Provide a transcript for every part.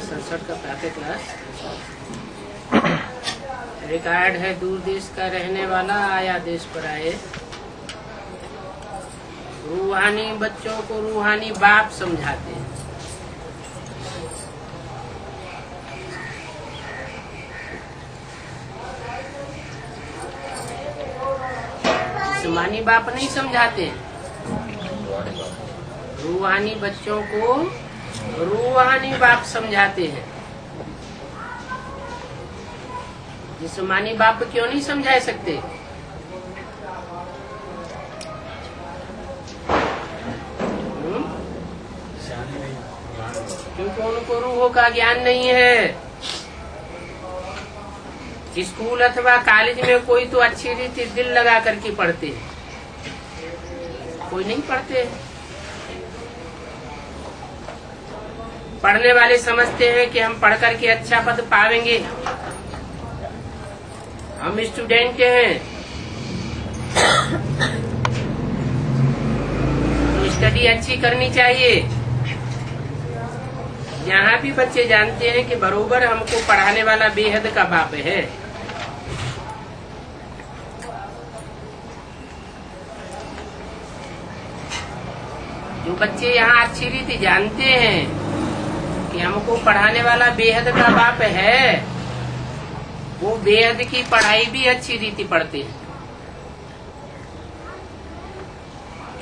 67 का प्रातः class record है। दूर देश का रहने वाला आया देश पर आए। रूहानी बच्चों को रूहानी बाप समझाते हैं। जिस्मानी बाप नहीं समझाते हैं। रूहानी बच्चों को रूहानी बाप समझाते हैं। जिस्मानी बाप क्यों नहीं समझा सकते? क्योंकि उनको रूहों का ज्ञान नहीं है। स्कूल अथवा कॉलेज में कोई तो अच्छी रीति दिल लगा करके पढ़ते हैं, कोई नहीं पढ़ते। पढ़ने वाले समझते हैं कि हम पढ़ करके अच्छा पद पावेंगे, हम स्टूडेंट हैं तो स्टडी अच्छी करनी चाहिए। यहाँ भी बच्चे जानते हैं कि बरोबर हमको पढ़ाने वाला बेहद का बाप है। जो बच्चे यहाँ अच्छी रीति जानते हैं कि हमको पढ़ाने वाला बेहद का बाप है, वो बेहद की पढ़ाई भी अच्छी रीति पढ़ते हैं,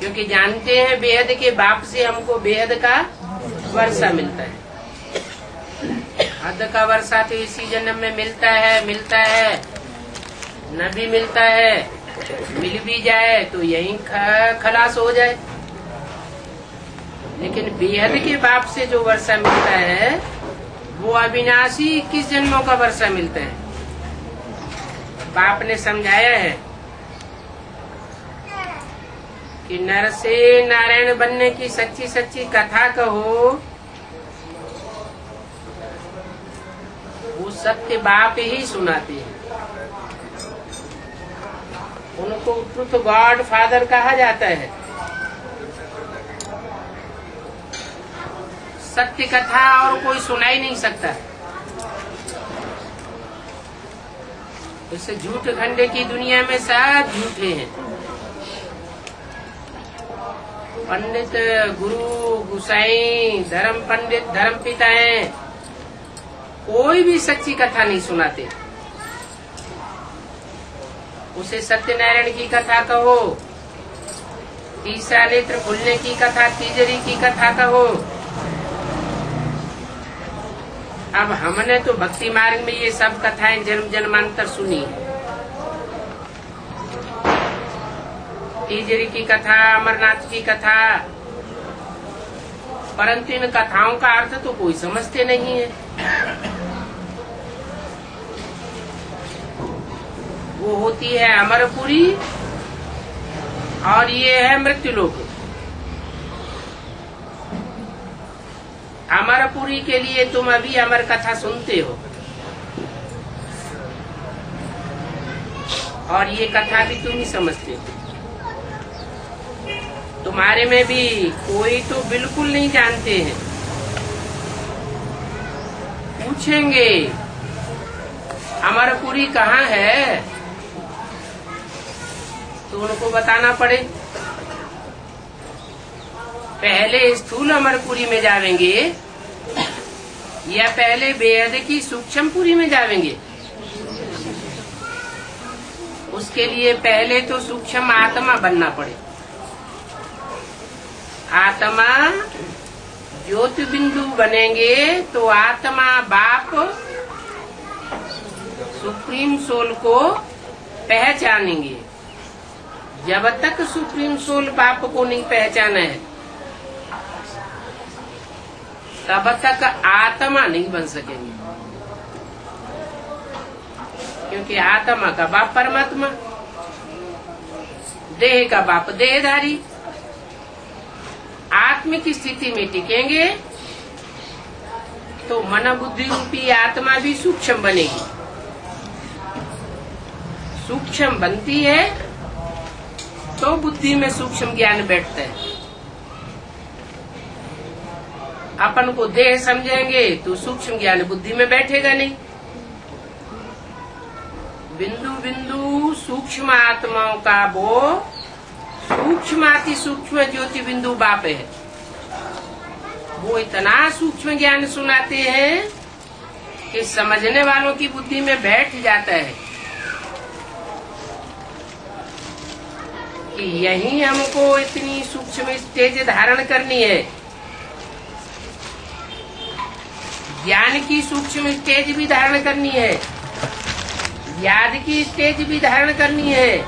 क्योंकि जानते हैं बेहद के बाप से हमको बेहद का वर्षा मिलता है। हद का वर्षा तो इसी जन्म में मिलता है, न भी मिलता है, मिल भी जाए तो यही खलास हो जाए। लेकिन बेहद के बाप से जो वर्षा मिलता है वो अविनाशी 21 जन्मों का वर्षा मिलता है। बाप ने समझाया है कि नर से नारायण बनने की सच्ची सच्ची कथा कहो, वो सत्य बाप ही सुनाते हैं। उनको ट्रुथ गॉड फादर कहा जाता है। सत्य कथा और कोई सुना ही नहीं सकता। इस झूठ खंडे की दुनिया में सब झूठे हैं। पंडित, गुरु, गुसाई, धर्म पंडित, धर्म पिता हैं, कोई भी सच्ची कथा नहीं सुनाते। उसे सत्यनारायण की कथा कहो, तीसरा नेत्र खुलने की कथा, तीजरी की कथा कहो। अब हमने तो भक्ति मार्ग में ये सब कथाएं जन्म जन्मांतर सुनी। तीजरी की कथा, अमरनाथ की कथा, परंतु इन कथाओं का अर्थ तो कोई समझते नहीं है। वो होती है अमरपुरी और ये है मृत्युलोक। अमरपुरी के लिए तुम अभी अमर कथा सुनते हो, और ये कथा भी तुम ही समझते हो। तुम्हारे में भी कोई तो बिल्कुल नहीं जानते हैं। पूछेंगे अमरपुरी कहाँ है, तो उनको बताना पड़े। पहले स्थूल अमरपुरी में जावेंगे या पहले बेहद की सूक्ष्मपुरी में जावेंगे? उसके लिए पहले तो सूक्ष्म आत्मा बनना पड़े। आत्मा ज्योति बिंदु बनेंगे तो आत्मा बाप सुप्रीम सोल को पहचानेंगे। जब तक सुप्रीम सोल बाप को नहीं पहचाना है तब तक आत्मा नहीं बन सकेंगे, क्योंकि आत्मा का बाप परमात्मा, देह का बाप देहधारी। आत्मिक स्थिति में टिकेंगे तो मन बुद्धि रूपी आत्मा भी सूक्ष्म बनेगी। सूक्ष्म बनती है तो बुद्धि में सूक्ष्म ज्ञान बैठता है। अपन को देह समझेंगे तो सूक्ष्म ज्ञान बुद्धि में बैठेगा नहीं। बिंदु बिंदु सूक्ष्म आत्माओं का वो सूक्ष्माति सूक्ष्म ज्योति बिंदु बाप है। वो इतना सूक्ष्म ज्ञान सुनाते हैं कि समझने वालों की बुद्धि में बैठ जाता है कि यही हमको इतनी सूक्ष्म स्टेज धारण करनी है। ज्ञान की सूक्ष्म स्टेज भी धारण करनी है, याद की स्टेज भी धारण करनी है,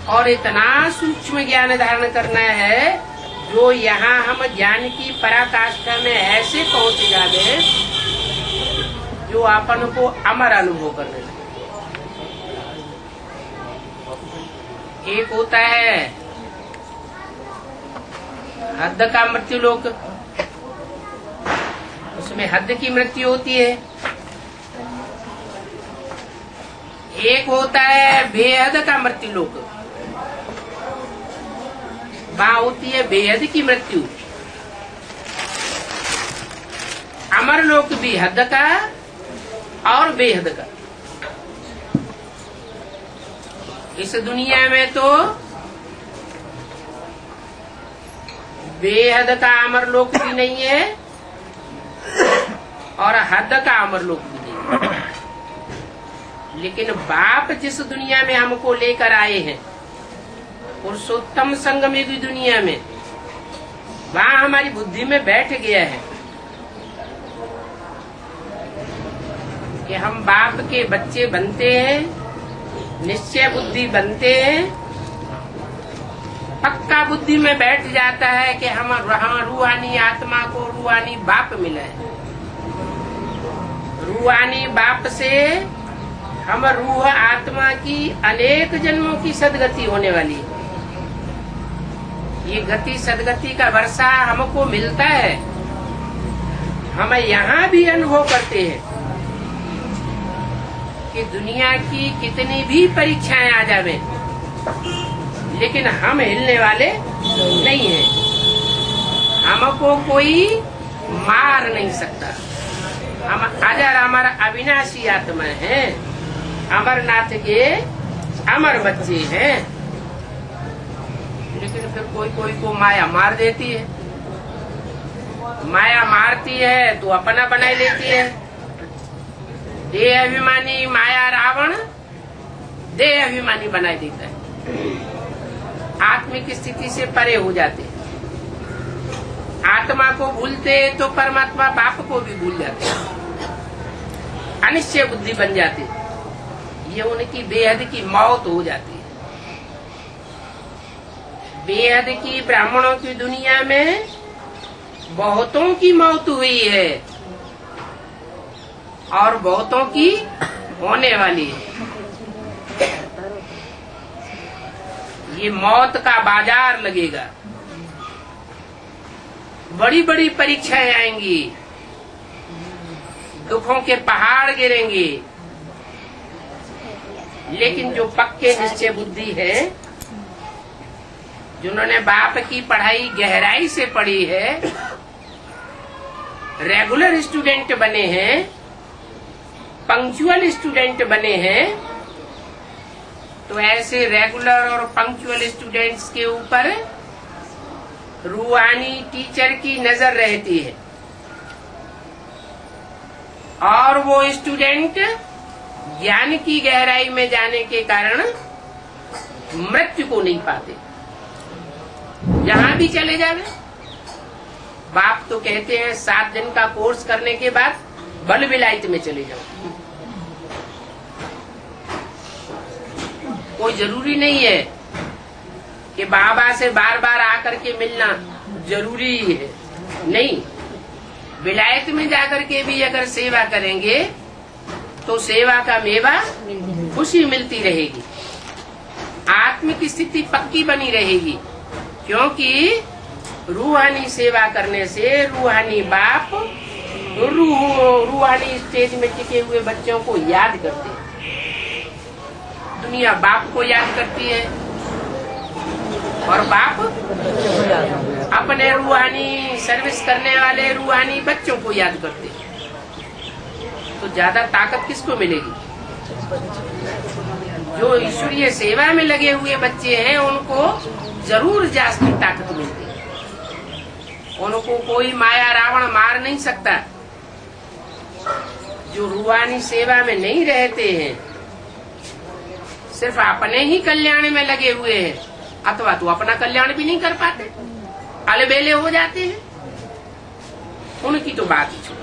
और इतना सूक्ष्म ज्ञान धारण करना है जो यहाँ हम ज्ञान की पराकाष्ठा में ऐसे पहुंच जाते जो अपन को अमर अनुभव करने लगे। एक होता है हद का मृत्यु लोक, उसमें हद की मृत्यु होती है। एक होता है बेहद का मृत्यु लोक, वहां होती है बेहद की मृत्यु। अमर लोक भी हद का और बेहद का। इस दुनिया में तो बेहद का अमर लोक भी नहीं है और हद का अमर लोक भी नहीं है। लेकिन बाप जिस दुनिया में हमको लेकर आए हैं, पुरुषोत्तम संगम युगी दुनिया में, वहां हमारी बुद्धि में बैठ गया है कि हम बाप के बच्चे बनते हैं, निश्चय बुद्धि बनते हैं। पक्का बुद्धि में बैठ जाता है कि हम रूहानी आत्मा को रूहानी बाप मिला है। रूहानी बाप से हम रूह आत्मा की अनेक जन्मों की सदगति होने वाली है। ये गति सदगति का वर्षा हमको मिलता है, हम यहाँ भी अनुभव करते हैं कि दुनिया की कितनी भी परीक्षाएं आ जावे, लेकिन हम हिलने वाले नहीं हैं। हमको कोई मार नहीं सकता। हम अजर अमर अविनाशी आत्मा हैं, अमरनाथ के अमर बच्चे हैं। लेकिन फिर कोई कोई को माया मार देती है। माया मारती है तो अपना बनाई लेती है। देह अभिमानी माया रावण देह अभिमानी बनाई देता है। आत्मिक स्थिति से परे हो जाते। आत्मा को भूलते तो परमात्मा बाप को भी भूल जाते, अनिश्चय बुद्धि बन जाती। ये उनकी बेहद की मौत हो जाती है। बेहद की ब्राह्मणों की दुनिया में बहुतों की मौत हुई है और बहुतों की होने वाली है। ये मौत का बाजार लगेगा। बड़ी बड़ी परीक्षाएं आएंगी, दुखों के पहाड़ गिरेंगे। लेकिन जो पक्के निश्चय बुद्धि है, जिन्होंने बाप की पढ़ाई गहराई से पढ़ी है, रेगुलर स्टूडेंट बने हैं, पंक्चुअल स्टूडेंट बने हैं, तो ऐसे रेगुलर और पंक्चुअल स्टूडेंट्स के ऊपर रूहानी टीचर की नजर रहती है और वो स्टूडेंट ज्ञान की गहराई में जाने के कारण मृत्यु को नहीं पाते। जहां भी चले जावे, बाप तो कहते हैं 7 दिन का कोर्स करने के बाद बल विलायत में चले जाओ। कोई जरूरी नहीं है कि बाबा से बार बार आकर के मिलना जरूरी है, नहीं। विलायत में जाकर के भी अगर सेवा करेंगे तो सेवा का मेवा खुशी मिलती रहेगी, आत्मिक स्थिति पक्की बनी रहेगी। क्योंकि रूहानी सेवा करने से रूहानी बाप रूहानी स्टेज में टिके हुए बच्चों को याद करते हैं। दुनिया बाप को याद करती है, और बाप अपने रूहानी सर्विस करने वाले रूहानी बच्चों को याद करते। तो ज्यादा ताकत किसको मिलेगी? जो ईश्वरीय सेवा में लगे हुए बच्चे हैं उनको जरूर जास्ती ताकत मिलती है। उनको कोई माया रावण मार नहीं सकता। जो रूहानी सेवा में नहीं रहते हैं, सिर्फ अपने ही कल्याण में लगे हुए हैं, अथवा तो अपना कल्याण भी नहीं कर पाते, अलबेले हो जाते हैं, उनकी तो बात ही छोड़।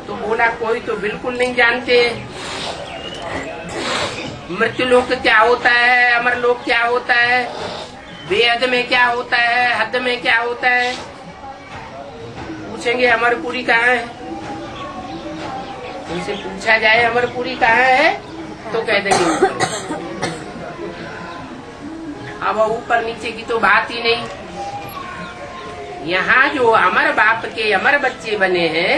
तो बोला कोई तो बिल्कुल नहीं जानते मृत्युलोक क्या होता है, अमरलोक क्या होता है, बेहद में क्या होता है, हद में क्या होता है। पूछेंगे अमरपुरी कहाँ है, उनसे पूछा जाए अमरपुरी कहाँ है तो कह देंगे ऊपर। अब ऊपर नीचे की तो बात ही नहीं। यहाँ जो अमर बाप के अमर बच्चे बने हैं,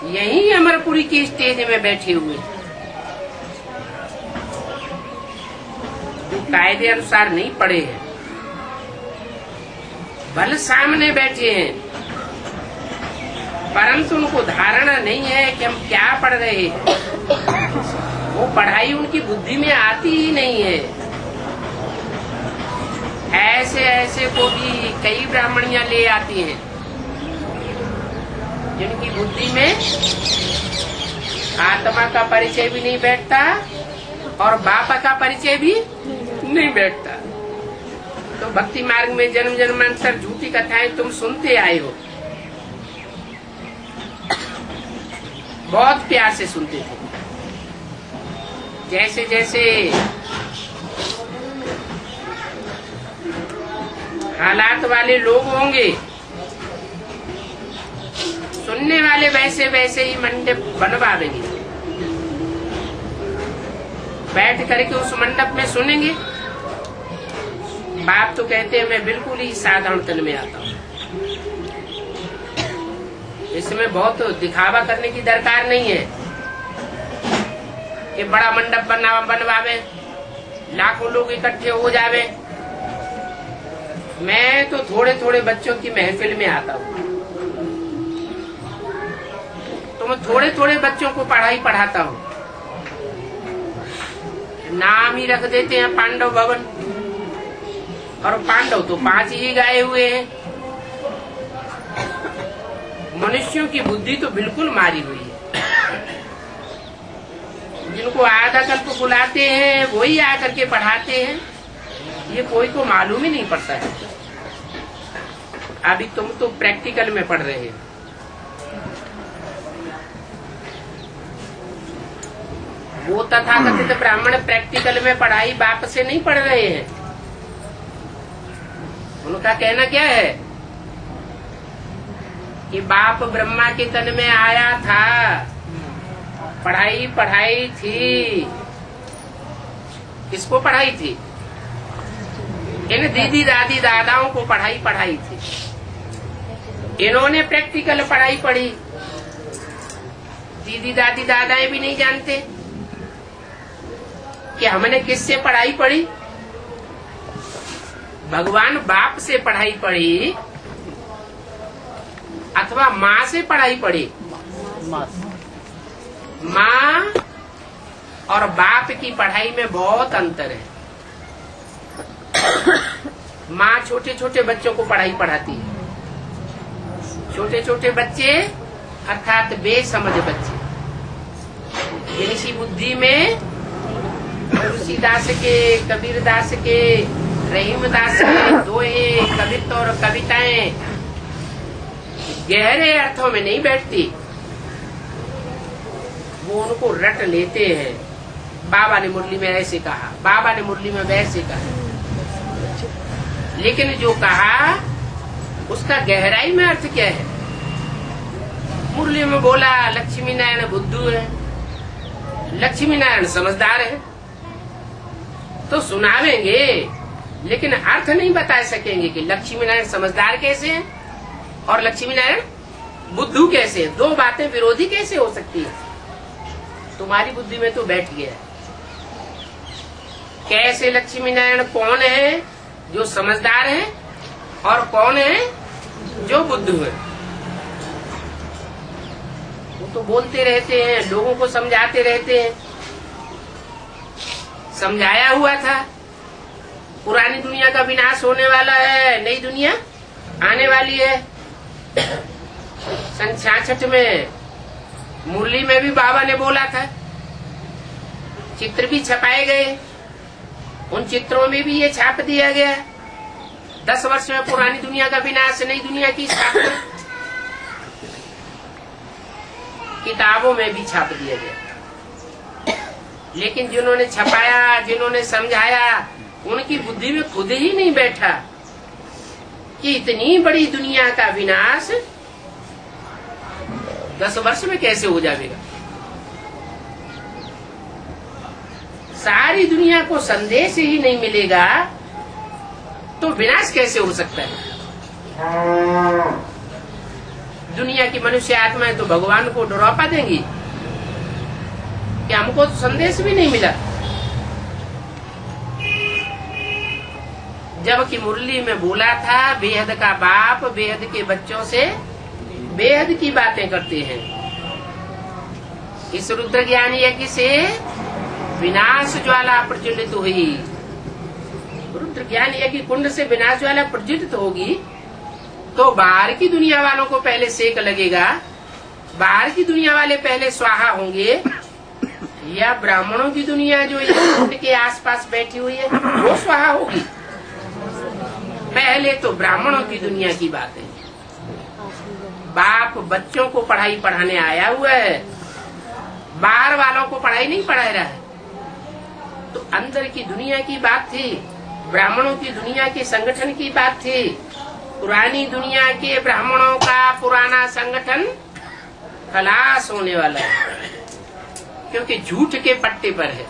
यही अमरपुरी की स्टेज में बैठे हुए, जो कायदे अनुसार नहीं पढ़े हैं, भले सामने बैठे हैं, परंतु उनको धारणा नहीं है कि हम क्या पढ़ रहे हैं। वो पढ़ाई उनकी बुद्धि में आती ही नहीं है। ऐसे ऐसे को भी कई ब्राह्मणियां ले आती हैं जिनकी बुद्धि में आत्मा का परिचय भी नहीं बैठता और बापा का परिचय भी नहीं बैठता। तो भक्ति मार्ग में जन्म जन्मांतर झूठी कथाएं तुम सुनते आए हो, बहुत प्यार से सुनते थे। जैसे जैसे हालात वाले लोग होंगे, सुनने वाले वैसे वैसे ही मंडप बनवाएंगे, बैठ करके उस मंडप में सुनेंगे। बाप तो कहते हैं मैं बिल्कुल ही साधारण तन में आता हूँ, इसमें बहुत दिखावा करने की दरकार नहीं है कि बड़ा मंडप बनवावे, लाखों लोग इकट्ठे हो जावे। मैं तो थोड़े थोड़े बच्चों की महफिल में आता हूँ, तो मैं थोड़े थोड़े बच्चों को पढ़ाई पढ़ाता हूँ। नाम ही रख देते हैं पांडव भवन, और पांडव तो 5 ही गाए हुए हैं। मनुष्यों की बुद्धि तो बिल्कुल मारी हुई है। जिनको आधा कल्प बुलाते हैं वही आकर के पढ़ाते हैं, ये कोई को मालूम ही नहीं पड़ता है। अभी तुम तो प्रैक्टिकल में पढ़ रहे हो। वो तथाकथित ब्राह्मण प्रैक्टिकल में पढ़ाई बाप से नहीं पढ़ रहे हैं। उनका कहना क्या है कि बाप ब्रह्मा के तन में आया था, पढ़ाई थी। किसको पढ़ाई थी? इन दीदी दादी दादाओं को पढ़ाई थी। इन्होंने प्रैक्टिकल पढ़ाई पढ़ी। दीदी दादी दादाएं भी नहीं जानते कि हमने किससे पढ़ाई पढ़ी। भगवान बाप से पढ़ाई पढ़ी अथवा माँ से पढ़ाई पढ़ी। माँ और बाप की पढ़ाई में बहुत अंतर है। माँ छोटे छोटे बच्चों को पढ़ाई पढ़ाती है। छोटे छोटे बच्चे अर्थात बेसमझ बच्चे, जिनकी बुद्धि में तुलसीदास के, कबीरदास के, रहीमदास के दोहे, कवित्व और कविताएं गहरे अर्थों में नहीं बैठती, वो उनको रट लेते हैं। बाबा ने मुरली में ऐसे कहा, बाबा ने मुरली में वैसे कहा, लेकिन जो कहा उसका गहराई में अर्थ क्या है? मुरली में बोला लक्ष्मी नारायण बुद्धू है, लक्ष्मी नारायण समझदार है, तो सुनावेंगे, लेकिन अर्थ नहीं बता सकेंगे कि लक्ष्मी नारायण समझदार कैसे हैं और लक्ष्मी नारायण बुद्धू कैसे हैं। दो बातें विरोधी कैसे हो सकती है? तुम्हारी बुद्धि में तो बैठ गया। कैसे लक्ष्मी नारायण कौन है? जो समझदार है, और कौन है जो बुद्धू है। वो तो बोलते रहते हैं, लोगों को समझाते रहते हैं। समझाया हुआ था पुरानी दुनिया का विनाश होने वाला है, नई दुनिया आने वाली है। सन 66 में मुरली में भी बाबा ने बोला था, चित्र भी छपाए गए, उन चित्रों में भी ये छाप दिया गया। 10 वर्ष में पुरानी दुनिया का विनाश, नई दुनिया की स्थापना, किताबों में भी छाप दिया गया। लेकिन जिन्होंने छपाया, जिन्होंने समझाया, उनकी बुद्धि में खुद ही नहीं बैठा कि इतनी बड़ी दुनिया का विनाश 10 वर्ष में कैसे हो जाएगा। सारी दुनिया को संदेश ही नहीं मिलेगा तो विनाश कैसे हो सकता है। दुनिया की मनुष्य आत्माएं तो भगवान को डरा देंगी कि हमको तो संदेश भी नहीं मिला। जबकि मुरली में बोला था, बेहद का बाप बेहद के बच्चों से बेहद की बातें करते हैं। इस रुद्र ज्ञान यज्ञ से विनाश ज्वाला प्रज्वलित हुई। रुद्र ज्ञान यज्ञ कुंड से विनाश ज्वाला प्रज्वलित होगी तो बाहर की दुनिया वालों को पहले सेक लगेगा, बाहर की दुनिया वाले पहले स्वाहा होंगे, या ब्राह्मणों की दुनिया जो इस कुंड के आसपास बैठी हुई है वो स्वाहा होगी। पहले तो ब्राह्मणों की दुनिया की बात है। बाप बच्चों को पढ़ाई पढ़ाने आया हुआ है, बाहर वालों को पढ़ाई नहीं पढ़ा रहा है। तो अंदर की दुनिया की बात थी, ब्राह्मणों की दुनिया के संगठन की बात थी। पुरानी दुनिया के ब्राह्मणों का पुराना संगठन खलास होने वाला है, क्योंकि झूठ के पट्टे पर है,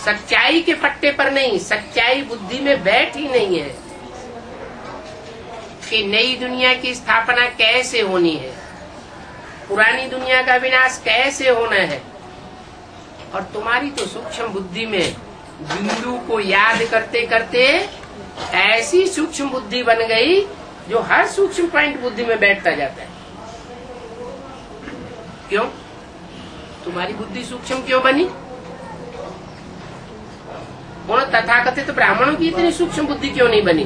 सच्चाई के पट्टे पर नहीं। सच्चाई बुद्धि में बैठ ही नहीं है कि नई दुनिया की स्थापना कैसे होनी है, पुरानी दुनिया का विनाश कैसे होना है। और तुम्हारी तो सूक्ष्म बुद्धि में बिंदु को याद करते करते ऐसी सूक्ष्म बुद्धि बन गई जो हर सूक्ष्म पॉइंट बुद्धि में बैठता जाता है। क्यों? तुम्हारी बुद्धि सूक्ष्म क्यों बनी? उन तथाकथित ब्राह्मणों की इतनी सूक्ष्म बुद्धि क्यों नहीं बनी?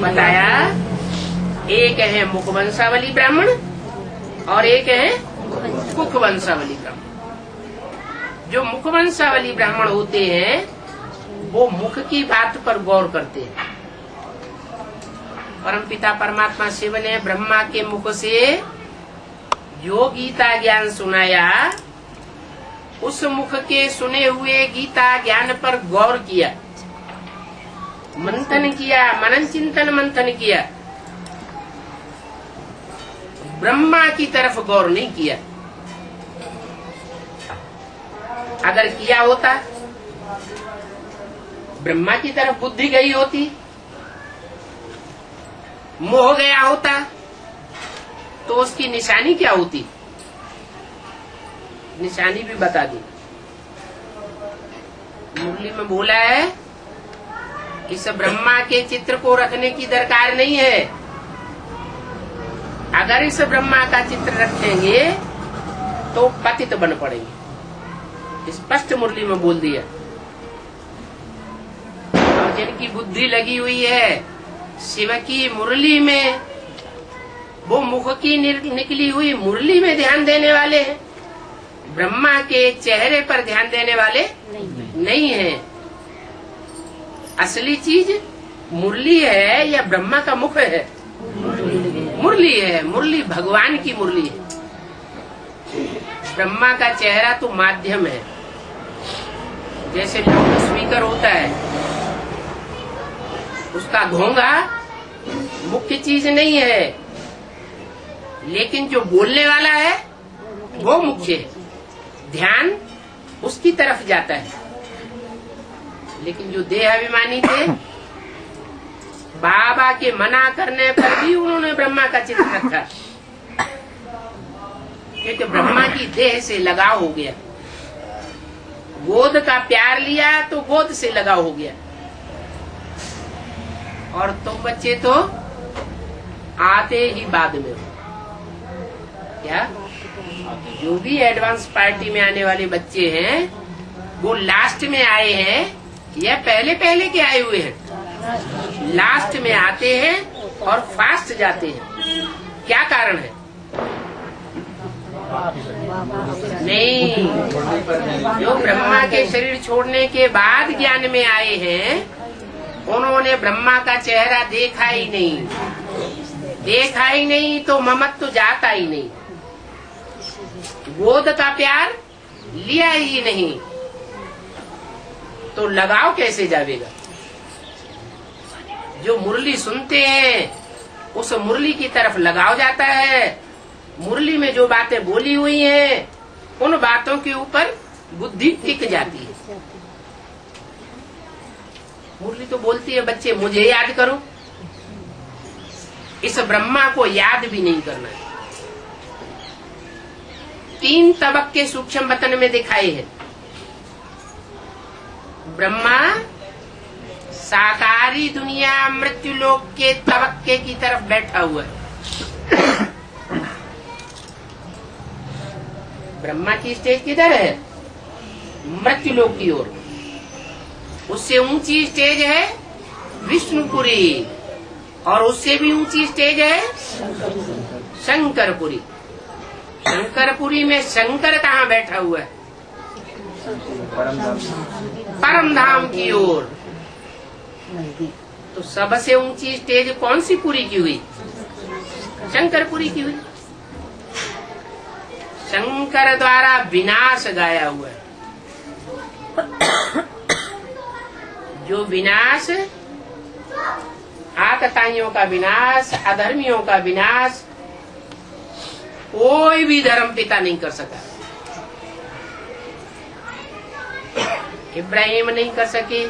बताया, एक है मुखवंशावली ब्राह्मण और एक है मुखवंशावली ब्राह्मण। जो मुखवंशावली ब्राह्मण होते हैं वो मुख की बात पर गौर करते हैं। परमपिता परमात्मा शिव ने ब्रह्मा के मुख से जो गीता ज्ञान सुनाया, उस मुख के सुने हुए गीता ज्ञान पर गौर किया, मंथन किया, मनन चिंतन मंथन किया। ब्रह्मा की तरफ गौर नहीं किया। अगर किया होता, ब्रह्मा की तरफ बुद्धि गई होती, मोह गया होता, तो उसकी निशानी क्या होती? निशानी भी बता दी। मुरली में बोला है, इस ब्रह्मा के चित्र को रखने की दरकार नहीं है। अगर इस ब्रह्मा का चित्र रखेंगे तो पतित बन पड़ेंगे। स्पष्ट मुरली में बोल दिया। और जिनकी बुद्धि लगी हुई है शिव की मुरली में, वो मुख की निकली हुई मुरली में ध्यान देने वाले हैं, ब्रह्मा के चेहरे पर ध्यान देने वाले नहीं है। असली चीज मुरली है या ब्रह्मा का मुख है? मुरली है। मुरली भगवान की मुरली है। ब्रह्मा का चेहरा तो माध्यम है। जैसे लाउड स्पीकर होता है, उसका घोंघा मुख्य चीज नहीं है, लेकिन जो बोलने वाला है वो मुख्य है। ध्यान उसकी तरफ जाता है। लेकिन जो देहाभिमानी थे, बाबा के मना करने पर भी उन्होंने ब्रह्मा का चित्र रखा। क्योंकि ब्रह्मा की देह से लगाव हो गया। गोद का प्यार लिया तो गोद से लगाव हो गया। और तुम बच्चे तो आते ही बाद में हो। क्या जो भी एडवांस पार्टी में आने वाले बच्चे हैं वो लास्ट में आए हैं या पहले पहले के आए हुए हैं? लास्ट में आते हैं और फास्ट जाते हैं। क्या कारण है? नहीं, जो ब्रह्मा के शरीर छोड़ने के बाद ज्ञान में आए हैं उन्होंने ब्रह्मा का चेहरा देखा ही नहीं। देखा ही नहीं तो ममत्व तो जाता ही नहीं। गोद का प्यार लिया ही नहीं तो लगाव कैसे जावेगा? जो मुरली सुनते हैं उस मुरली की तरफ लगाव जाता है। मुरली में जो बातें बोली हुई हैं उन बातों के ऊपर बुद्धि टिक जाती है। मुरली तो बोलती है बच्चे मुझे याद करो, इस ब्रह्मा को याद भी नहीं करना है। 3 तबक्के सूक्ष्म वतन में दिखाए हैं। ब्रह्मा साकारी दुनिया मृत्यु लोक के तबक्के की तरफ बैठा हुआ है। ब्रह्मा की स्टेज किधर है? मृत्यु लोक की ओर। उससे ऊंची स्टेज है विष्णुपुरी और उससे भी ऊंची स्टेज है शंकरपुरी। शंकरपुरी में शंकर कहाँ बैठा हुआ है? परम धाम की ओर। तो सबसे ऊंची स्टेज कौन सी पुरी की हुई? शंकरपुरी की हुई। शंकर द्वारा विनाश गाया हुआ है। जो विनाश, आतताइयों का विनाश, अधर्मियों का विनाश कोई भी धर्म पिता नहीं कर सका। इब्राहिम नहीं कर सके,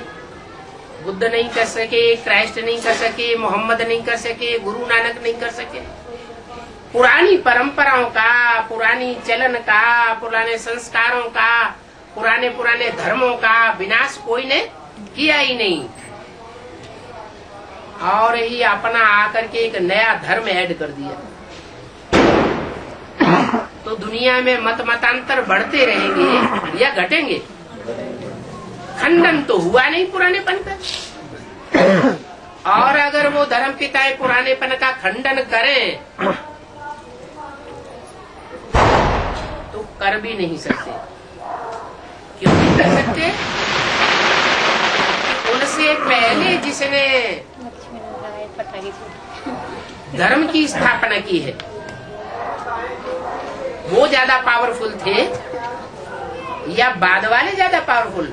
बुद्ध नहीं कर सके, क्राइस्ट नहीं कर सके, मोहम्मद नहीं कर सके, गुरु नानक नहीं कर सके। पुरानी परंपराओं का, पुरानी चलन का, पुराने संस्कारों का, पुराने पुराने धर्मों का विनाश कोई ने किया ही नहीं। और ही अपना आकर के एक नया धर्म ऐड कर दिया। तो दुनिया में मतांतर बढ़ते रहेंगे या घटेंगे? खंडन तो हुआ नहीं पुरानेपन का। और अगर वो धर्म पिताएं पुरानेपन का खंडन करें तो कर भी नहीं सकते। क्यों नहीं कर सकते? उनसे पहले जिसने धर्म की स्थापना की है वो ज्यादा पावरफुल थे या बाद वाले ज्यादा पावरफुल?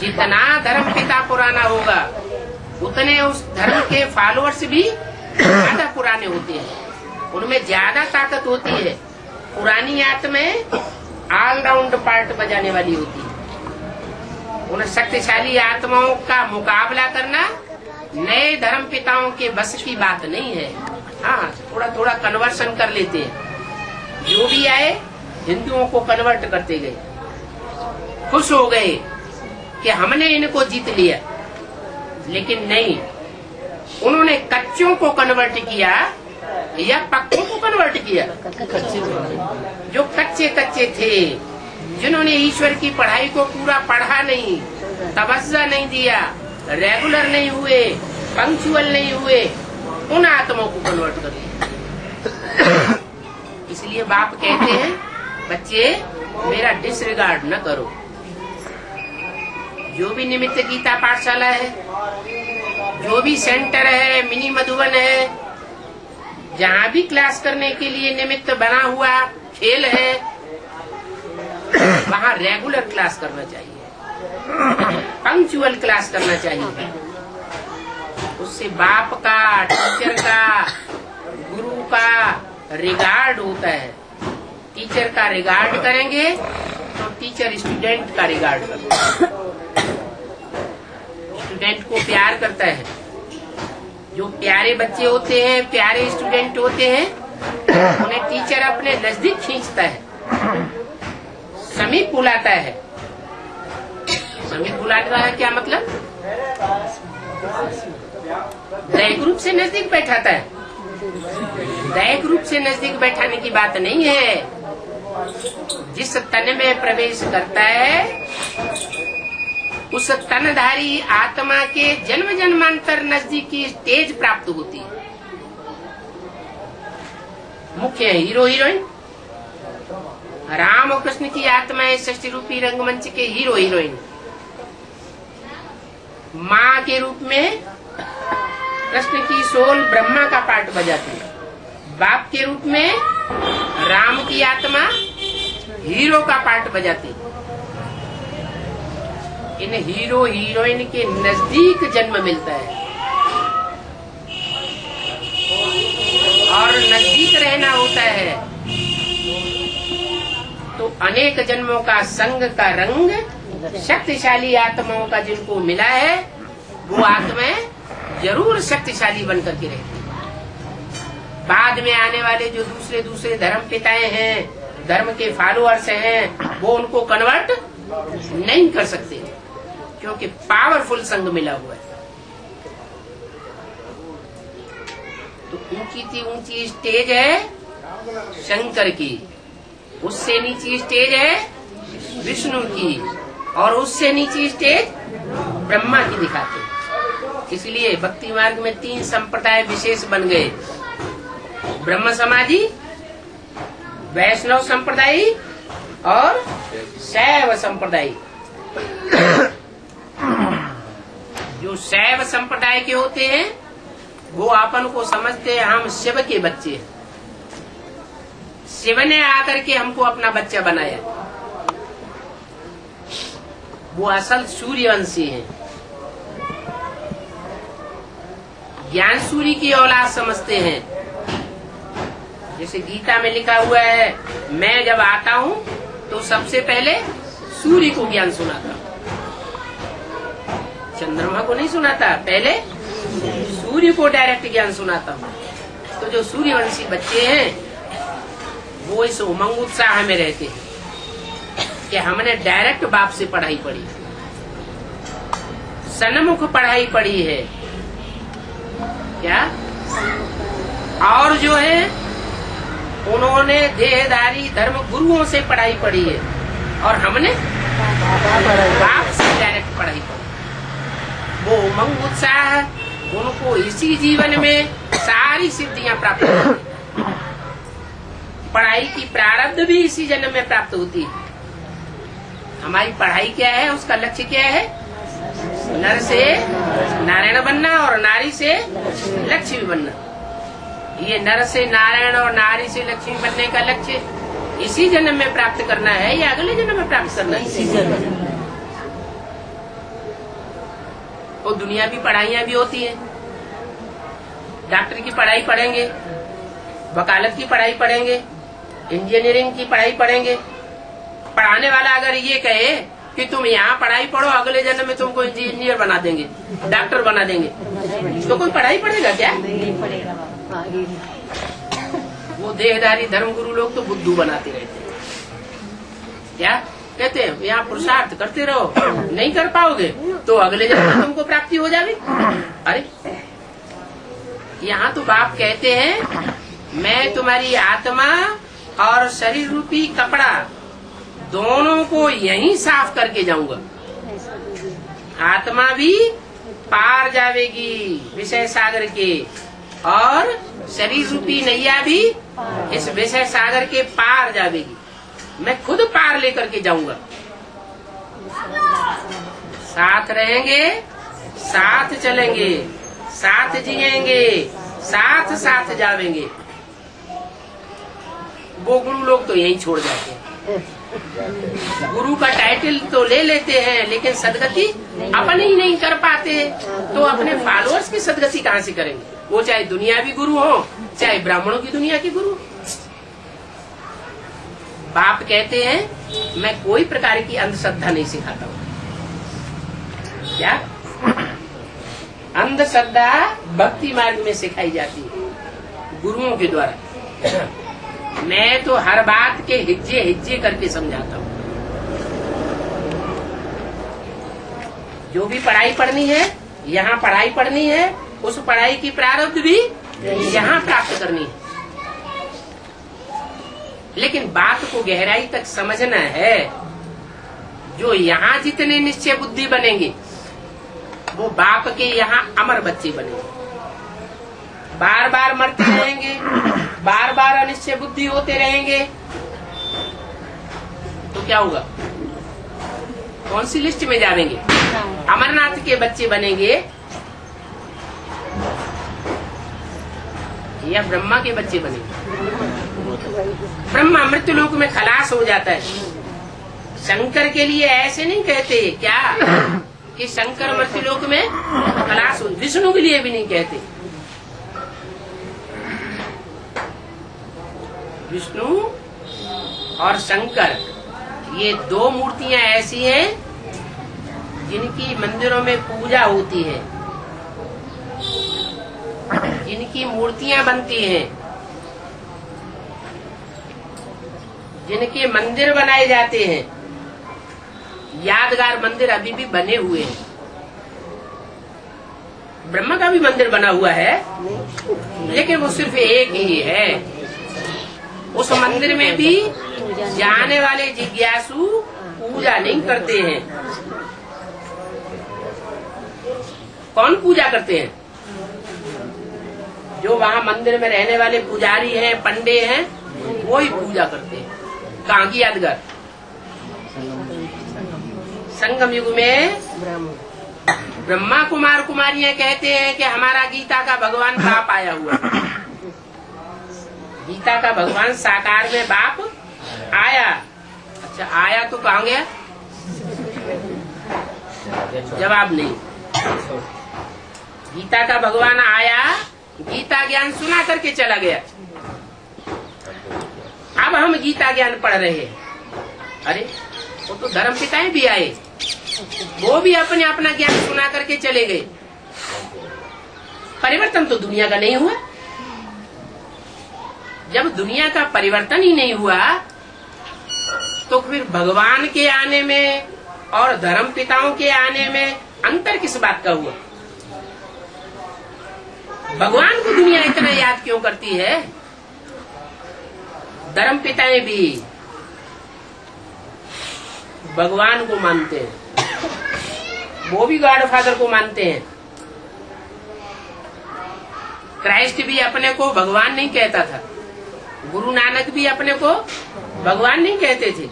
जितना धर्म पिता पुराना होगा उतने उस धर्म के फॉलोअर्स भी ज्यादा पुराने होते हैं, उनमें ज्यादा ताकत होती है। पुरानी आत्माएं ऑलराउंड पार्ट बजाने वाली होती है। उन शक्तिशाली आत्माओं का मुकाबला करना नए धर्म पिताओं के बस की बात नहीं है। हाँ, थोड़ा थोड़ा कन्वर्सन कर लेते हैं। जो भी आए हिंदुओं को कन्वर्ट करते गए, खुश हो गए कि हमने इनको जीत लिया। लेकिन नहीं, उन्होंने कच्चों को कन्वर्ट किया या पक्कों को कन्वर्ट किया? जो कच्चे कच्चे थे, जिन्होंने ईश्वर की पढ़ाई को पूरा पढ़ा नहीं, तवज्जो नहीं दिया, रेगुलर नहीं हुए, पंक्चुअल नहीं हुए, उन आत्माओं को कन्वर्ट कर दिया। इसलिए बाप कहते हैं बच्चे मेरा डिसरिगार्ड न करो। जो भी निमित्त गीता पाठशाला है, जो भी सेंटर है, मिनी मधुबन है, जहाँ भी क्लास करने के लिए निमित्त बना हुआ खेल है, वहाँ रेगुलर क्लास करना चाहिए, पंक्चुअल क्लास करना चाहिए। उससे बाप का, टीचर का, गुरु का रिगार्ड होता है। टीचर का रिगार्ड करेंगे तो टीचर स्टूडेंट का रिगार्ड करता है, स्टूडेंट को प्यार करता है। जो प्यारे बच्चे होते हैं, प्यारे स्टूडेंट होते हैं, उन्हें टीचर अपने नजदीक खींचता है, समीप बुलाता है। समीप बुलाता है क्या मतलब? दैहिक रूप से नजदीक बैठाता है। दैहिक रूप से नजदीक बैठाने की बात नहीं है। जिस तन में प्रवेश करता है उस तनधारी आत्मा के जन्म जन्मांतर नजदीकी स्टेज प्राप्त होती है। मुख्य हीरो हीरोइन राम और कृष्ण की आत्माएं सृष्टि रूपी रंगमंच के हीरो हीरोइन। माँ के रूप में कृष्ण की सोल ब्रह्मा का पार्ट बजाती है। बाप के रूप में राम की आत्मा हीरो का पार्ट बजाती है। इन हीरो हीरोइन के नजदीक जन्म मिलता है और नजदीक रहना होता है तो अनेक जन्मों का संग का रंग शक्तिशाली आत्माओं का जिनको मिला है वो आत्माएं जरूर शक्तिशाली बनकर के रहती है। बाद में आने वाले जो दूसरे दूसरे धर्म पिताएं हैं, धर्म के फॉलोअर्स हैं, वो उनको कन्वर्ट नहीं कर सकते क्योंकि पावरफुल संग मिला हुआ है। तो ऊंची स्टेज है शंकर की, उससे नीची स्टेज है विष्णु की और उससे नीची स्टेज ब्रह्मा की दिखाते हैं। इसलिए भक्ति मार्ग में 3 संप्रदाय विशेष बन गए, ब्रह्म समाजी, वैष्णव संप्रदाय और शैव संप्रदाय। जो शैव संप्रदाय के होते हैं वो अपन को समझते हैं हम शिव के बच्चे हैं, शिव ने आकर के हमको अपना बच्चा बनाया। वो असल सूर्यवंशी हैं, ज्ञान सूर्य की औलाद समझते हैं। जैसे गीता में लिखा हुआ है, मैं जब आता हूँ तो सबसे पहले सूर्य को ज्ञान सुनाता हूँ, चंद्रमा को नहीं सुनाता, पहले सूर्य को डायरेक्ट ज्ञान सुनाता हूँ। तो जो सूर्यवंशी बच्चे हैं वो इस उमंग उत्साह में रहते हैं कि हमने डायरेक्ट बाप से पढ़ाई पढ़ी, सन्मुख पढ़ाई पढ़ी है क्या। और जो है उन्होंने देहधारी धर्म गुरुओं से पढ़ाई पढ़ी है और हमने बाप से डायरेक्ट पढ़ाई पढ़ी। वो उमंग उत्साह उनको इसी जीवन में सारी सिद्धियां प्राप्त होती है। पढ़ाई की प्रारब्ध भी इसी जन्म में प्राप्त होती है। हमारी पढ़ाई क्या है, उसका लक्ष्य क्या है? नर से नारायण बनना और नारी से लक्ष्मी बनना। ये नर से नारायण और नारी से लक्ष्मी बनने का लक्ष्य इसी जन्म में प्राप्त करना है या अगले जन्म में प्राप्त करना है? इसी जन्म। और दुनिया की पढ़ाइयाँ भी होती है, डॉक्टर की पढ़ाई पढ़ेंगे, वकालत की पढ़ाई पढ़ेंगे, इंजीनियरिंग की पढ़ाई पढ़ेंगे। पढ़ाने वाला अगर ये कहे कि तुम यहाँ पढ़ाई पढ़ो, अगले जन्म में तुमको इंजीनियर बना देंगे, डॉक्टर बना देंगे, तो कोई पढ़ाई पढ़ेगा क्या? नहीं पढ़ेगा। वो देहधारी धर्मगुरु लोग तो बुद्धू बनाते रहते हैं। क्या कहते हैं? यहाँ पुरुषार्थ करते रहो, नहीं कर पाओगे तो अगले जन्म में तुमको प्राप्ति हो जाएगी। अरे यहाँ तो बाप कहते हैं मैं तुम्हारी आत्मा और शरीर रूपी कपड़ा दोनों को यहीं साफ करके जाऊंगा। आत्मा भी पार जावेगी विषय सागर के और शरीर रूपी नैया भी इस विषय सागर के पार जावेगी। मैं खुद पार लेकर के जाऊंगा। साथ रहेंगे, साथ चलेंगे, साथ जिएंगे, साथ साथ जावेंगे। वो गुरु लोग तो यहीं छोड़ जाते हैं। गुरु का टाइटल तो ले लेते हैं लेकिन सदगति अपन ही नहीं कर पाते, तो अपने फॉलोअर्स की सदगति कहाँ से करेंगे? वो चाहे दुनियावी गुरु हो, चाहे ब्राह्मणों की दुनिया के गुरु। बाप कहते हैं मैं कोई प्रकार की अंधश्रद्धा नहीं सिखाता हूँ। क्या अंधश्रद्धा भक्ति मार्ग में सिखाई जाती है गुरुओं के द्वारा। मैं तो हर बात के हिज्जे हिज्जे करके समझाता हूँ। जो भी पढ़ाई पढ़नी है, यहाँ पढ़ाई पढ़नी है, उस पढ़ाई की प्रारब्ध भी यहाँ प्राप्त करनी है। लेकिन बात को गहराई तक समझना है। जो यहाँ जितने निश्चय बुद्धि बनेंगे, वो बाप के यहाँ अमर बच्चे बनेंगे। बार बार मरते रहेंगे, बार बार अनिश्चय बुद्धि होते रहेंगे, तो क्या होगा? कौन सी लिस्ट में जाएंगे? अमरनाथ के बच्चे बनेंगे या ब्रह्मा के बच्चे बनेंगे? ब्रह्मा मृत्युलोक में खलास हो जाता है। शंकर के लिए ऐसे नहीं कहते क्या कि शंकर मृत्युलोक में खलास हो, विष्णु के लिए भी नहीं कहते। विष्णु और शंकर, ये दो मूर्तियां ऐसी हैं जिनकी मंदिरों में पूजा होती है, जिनकी मूर्तियां बनती हैं, जिनके मंदिर बनाए जाते हैं। यादगार मंदिर अभी भी बने हुए हैं। ब्रह्मा का भी मंदिर बना हुआ है, लेकिन वो सिर्फ एक ही है। उस मंदिर में भी जाने वाले जिज्ञासु पूजा नहीं करते हैं। कौन पूजा करते हैं? जो वहाँ मंदिर में रहने वाले पुजारी हैं, पंडे हैं, वो ही पूजा करते हैं। कहाँ की यादगार? संगम युग में ब्रह्मा कुमार कुमारियां कहते हैं कि हमारा गीता का भगवान बाप आया हुआ। गीता का भगवान साकार में बाप आया। अच्छा, आया तो कहाँ गया? जवाब नहीं। गीता का भगवान आया, गीता ज्ञान सुना करके चला गया। अब हम गीता ज्ञान पढ़ रहे हैं। अरे वो तो धर्म पिताएं भी आए, वो भी अपने अपना ज्ञान सुना करके चले गए। परिवर्तन तो दुनिया का नहीं हुआ। जब दुनिया का परिवर्तन ही नहीं हुआ, तो फिर भगवान के आने में और धर्म पिताओं के आने में अंतर किस बात का हुआ? भगवान को दुनिया इतना याद क्यों करती है? धर्म पिताएं भी भगवान को मानते हैं, वो भी गॉड फादर को मानते हैं। क्राइस्ट भी अपने को भगवान नहीं कहता था, गुरु नानक भी अपने को भगवान नहीं कहते थे।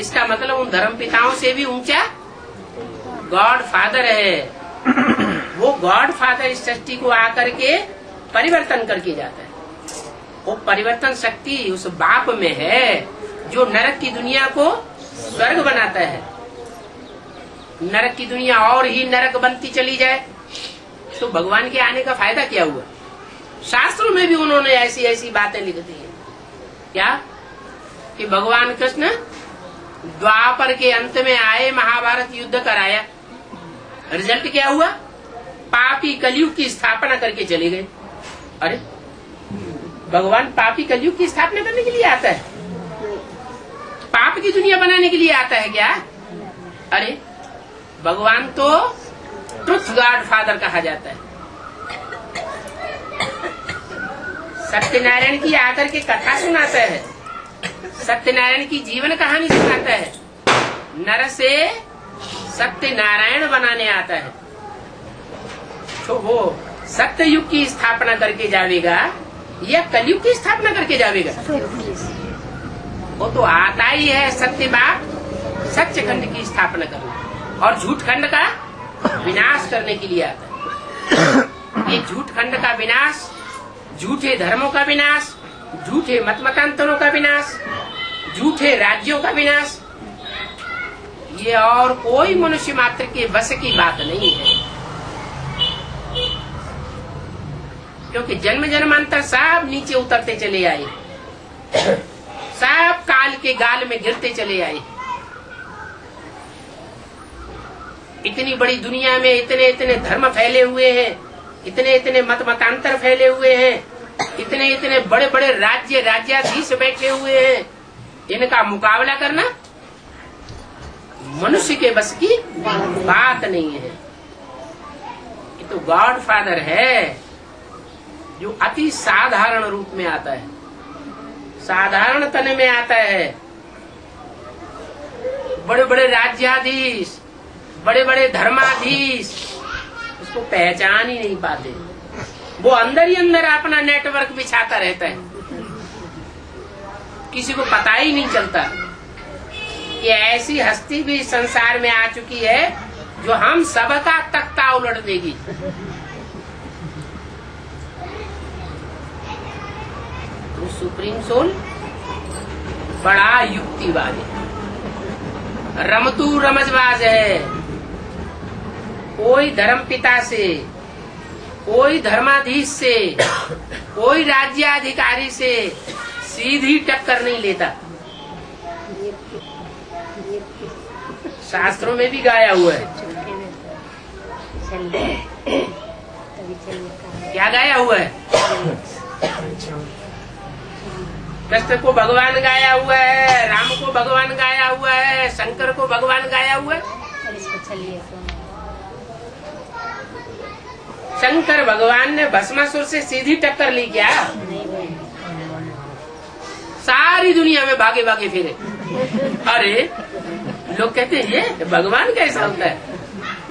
इसका मतलब उन धर्म पिताओं से भी ऊंचा गॉड फादर है। वो गॉड फादर इस सृष्टि को आकर के परिवर्तन करके जाता है। वो परिवर्तन शक्ति उस बाप में है जो नरक की दुनिया को स्वर्ग बनाता है। नरक की दुनिया और ही नरक बनती चली जाए तो भगवान के आने का फायदा क्या हुआ? शास्त्रों में भी उन्होंने ऐसी ऐसी बातें लिख दी है। क्या कि भगवान कृष्ण द्वापर के अंत में आए, महाभारत युद्ध कराया, रिजल्ट क्या हुआ? पापी कलयुग की स्थापना करके चले गए। अरे भगवान पापी कलयुग की स्थापना करने के लिए आता है? पाप की दुनिया बनाने के लिए आता है क्या? अरे भगवान तो ट्रुथ गॉड फादर कहा जाता है। सत्यनारायण की आकर के कथा सुनाता है, सत्यनारायण की जीवन कहानी सुनाता है। नर से सत्यनारायण बनाने आता है। तो वो सत्य युग की स्थापना करके जावेगा या कलयुग की स्थापना करके जावेगा? वो तो आता ही है सत्य बाप सच्चे खंड की स्थापना करने और झूठ खंड का विनाश करने के लिए आता है। ये झूठ खंड का विनाश, झूठे धर्मों का विनाश, झूठे मत मतांतरों का विनाश, झूठे राज्यों का विनाश, ये और कोई मनुष्य मात्र के बस की बात नहीं है। क्योंकि जन्म जन्मांतर सब नीचे उतरते चले आए, सब काल के गाल में गिरते चले आए। इतनी बड़ी दुनिया में इतने इतने धर्म फैले हुए हैं, इतने इतने मत मतांतर फैले हुए हैं, इतने इतने बड़े बड़े राज्याधीश बैठे हुए हैं, इनका मुकाबला करना मनुष्य के बस की बात नहीं है। ये तो गॉड फादर है जो अति साधारण रूप में आता है, साधारण तन में आता है। बड़े बड़े राज्याधीश, बड़े बड़े धर्माधीश उसको पहचान ही नहीं पाते। वो अंदर ही अंदर अपना नेटवर्क बिछाता रहता है, किसी को पता ही नहीं चलता कि ऐसी हस्ती भी संसार में आ चुकी है जो हम सबका तख्ता उलट देगी। तो सुप्रीम सोल बड़ा युक्तिवाद है, रमतू रमजबाज है। कोई धर्म पिता से, कोई धर्माधीश से, कोई राज्याधिकारी से सीधी टक्कर नहीं लेता। शास्त्रों में भी गाया हुआ है। क्या गाया हुआ है? कृष्ण को भगवान गाया हुआ है, राम को भगवान गाया हुआ है, शंकर को भगवान गाया हुआ है। शंकर भगवान ने भस्मासुर से सीधी टक्कर ली क्या? सारी दुनिया में भागे भागे फिरे। अरे लोग कहते हैं ये भगवान कैसा होता है?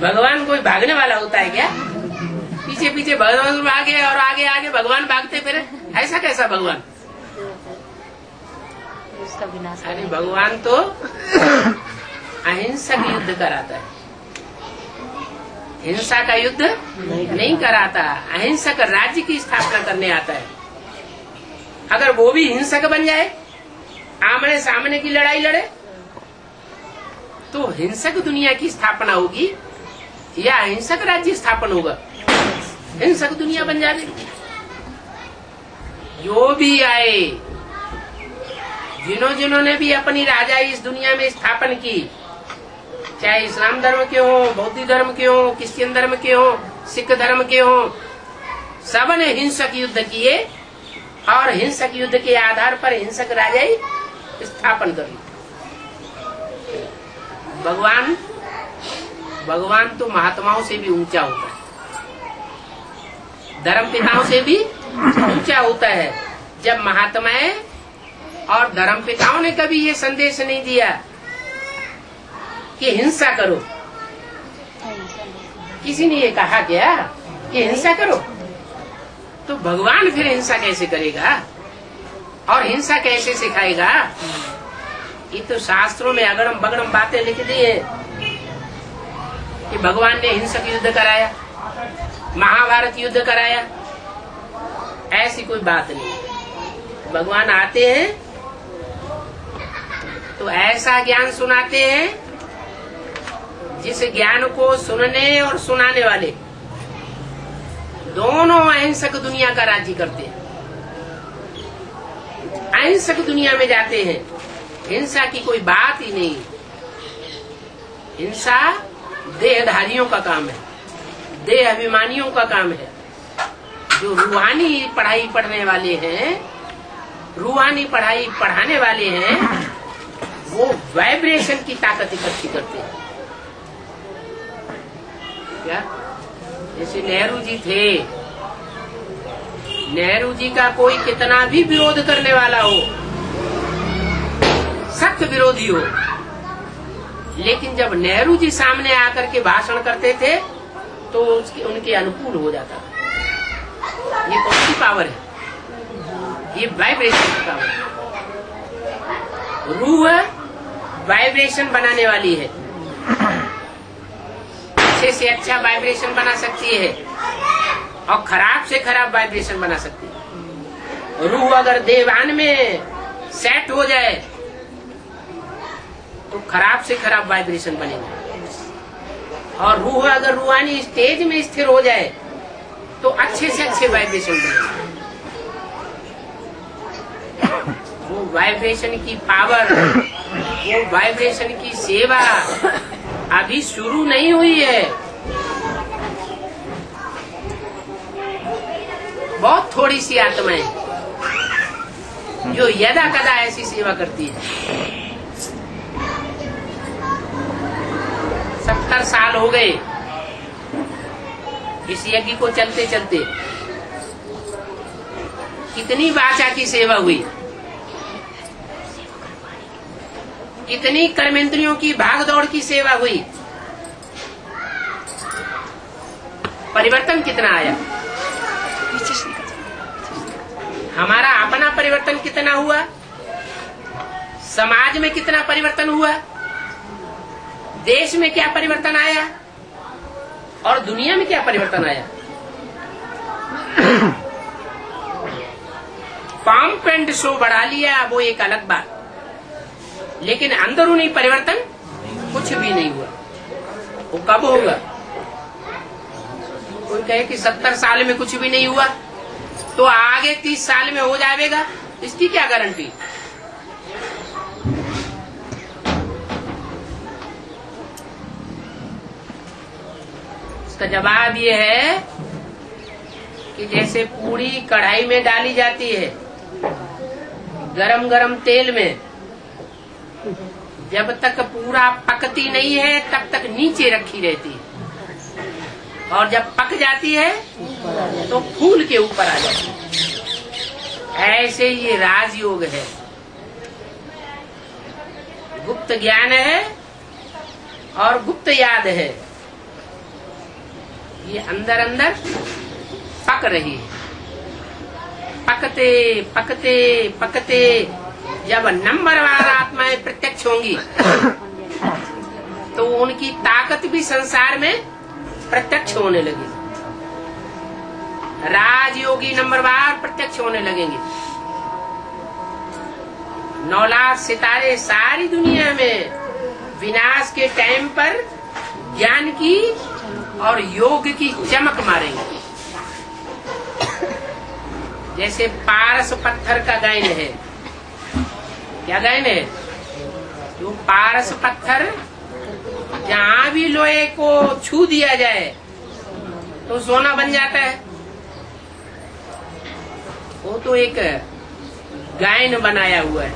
भगवान कोई भागने वाला होता है क्या? पीछे पीछे भगवान भागे और आगे आगे भगवान भागते फिरे, ऐसा कैसा भगवान? अरे भगवान तो अहिंसक युद्ध कराता है, हिंसा का युद्ध नहीं कराता। अहिंसक राज्य की स्थापना करने आता है। अगर वो भी हिंसक बन जाए, आमने सामने की लड़ाई लड़े, तो हिंसक दुनिया की स्थापना होगी या अहिंसक राज्य स्थापन होगा? हिंसक दुनिया बन जाएगी। जो भी आए, जिन्होंने भी अपनी राजा इस दुनिया में स्थापन की, चाहे इस्लाम धर्म के हो, बौद्ध धर्म के हो, क्रिश्चियन धर्म के हो, सिख धर्म के हो, सब ने हिंसक युद्ध किए और हिंसक युद्ध के आधार पर हिंसक राजा ही स्थापन कर ली। भगवान तो महात्माओं से भी ऊंचा होता है, धर्म पिताओं से भी ऊंचा होता है। जब महात्माएं और धर्म पिताओं ने कभी ये संदेश नहीं दिया कि हिंसा करो, किसी ने ये कहा क्या कि हिंसा करो, तो भगवान फिर हिंसा कैसे करेगा और हिंसा कैसे सिखाएगा? ये तो शास्त्रों में अगड़म बगड़म बातें लिख दी है कि भगवान ने हिंसक युद्ध कराया, महाभारत युद्ध कराया। ऐसी कोई बात नहीं। भगवान आते हैं तो ऐसा ज्ञान सुनाते हैं जिस ज्ञान को सुनने और सुनाने वाले दोनों अहिंसक दुनिया का राज्य करते हैं, अहिंसक दुनिया में जाते हैं। हिंसा की कोई बात ही नहीं। हिंसा देहधारियों का काम है, देह अभिमानियों का काम है। जो रूहानी पढ़ाई पढ़ने वाले हैं, रूहानी पढ़ाई पढ़ाने वाले हैं, वो वाइब्रेशन की ताकत इकट्ठी करते हैं। क्या? जैसे नेहरू जी थे, नेहरू जी का कोई कितना भी विरोध करने वाला हो, सख्त विरोधी हो, लेकिन जब नेहरू जी सामने आकर के भाषण करते थे तो उनके अनुकूल हो जाता था। ये कौन सी पावर है? ये वाइब्रेशन की पावर है। रूह वाइब्रेशन बनाने वाली है, अच्छे से अच्छा वाइब्रेशन बना सकती है और खराब से खराब वाइब्रेशन बना सकती है। रूह अगर देवान में सेट हो जाए तो खराब से खराब वाइब्रेशन बनेगा, और रूह अगर रूहानी स्टेज में स्थिर हो जाए तो अच्छे से अच्छे वाइब्रेशन बनेगा। वो वाइब्रेशन की पावर, वो वाइब्रेशन की सेवा अभी शुरू नहीं हुई है। बहुत थोड़ी सी आत्माएं जो यदा कदा ऐसी सेवा करती है। 70 साल हो गए इस यज्ञ को चलते चलते। कितनी वाचा की सेवा हुई, कितनी कर्मेंद्रियों की भागदौड़ की सेवा हुई, परिवर्तन कितना आया? हमारा अपना परिवर्तन कितना हुआ, समाज में कितना परिवर्तन हुआ, देश में क्या परिवर्तन आया और दुनिया में क्या परिवर्तन आया। पंप एंड शो बढ़ा लिया वो एक अलग बात, लेकिन अंदरूनी परिवर्तन कुछ भी नहीं हुआ। वो कब होगा? कोई कहे कि 70 साल में कुछ भी नहीं हुआ तो आगे 30 साल में हो जाएगा, इसकी क्या गारंटी? इसका जवाब ये है कि जैसे पूरी कढ़ाई में डाली जाती है गरम गरम तेल में, जब तक पूरा पकती नहीं है तब तक नीचे रखी रहती है, और जब पक जाती है तो फूल के ऊपर आ जाती है। ऐसे ये राजयोग है, गुप्त ज्ञान है और गुप्त याद है। ये अंदर अंदर पक रही है। पकते पकते पकते जब नंबरवार आत्माएं प्रत्यक्ष होंगी तो उनकी ताकत भी संसार में प्रत्यक्ष होने लगी। राजयोगी नंबरवार प्रत्यक्ष होने लगेंगे। 9 लाख सितारे सारी दुनिया में विनाश के टाइम पर ज्ञान की और योग की चमक मारेंगे। जैसे पारस पत्थर का गायन है। क्या गायन है? जो पारस पत्थर जहाँ भी लोहे को छू दिया जाए तो सोना बन जाता है। वो तो एक गायन बनाया हुआ है।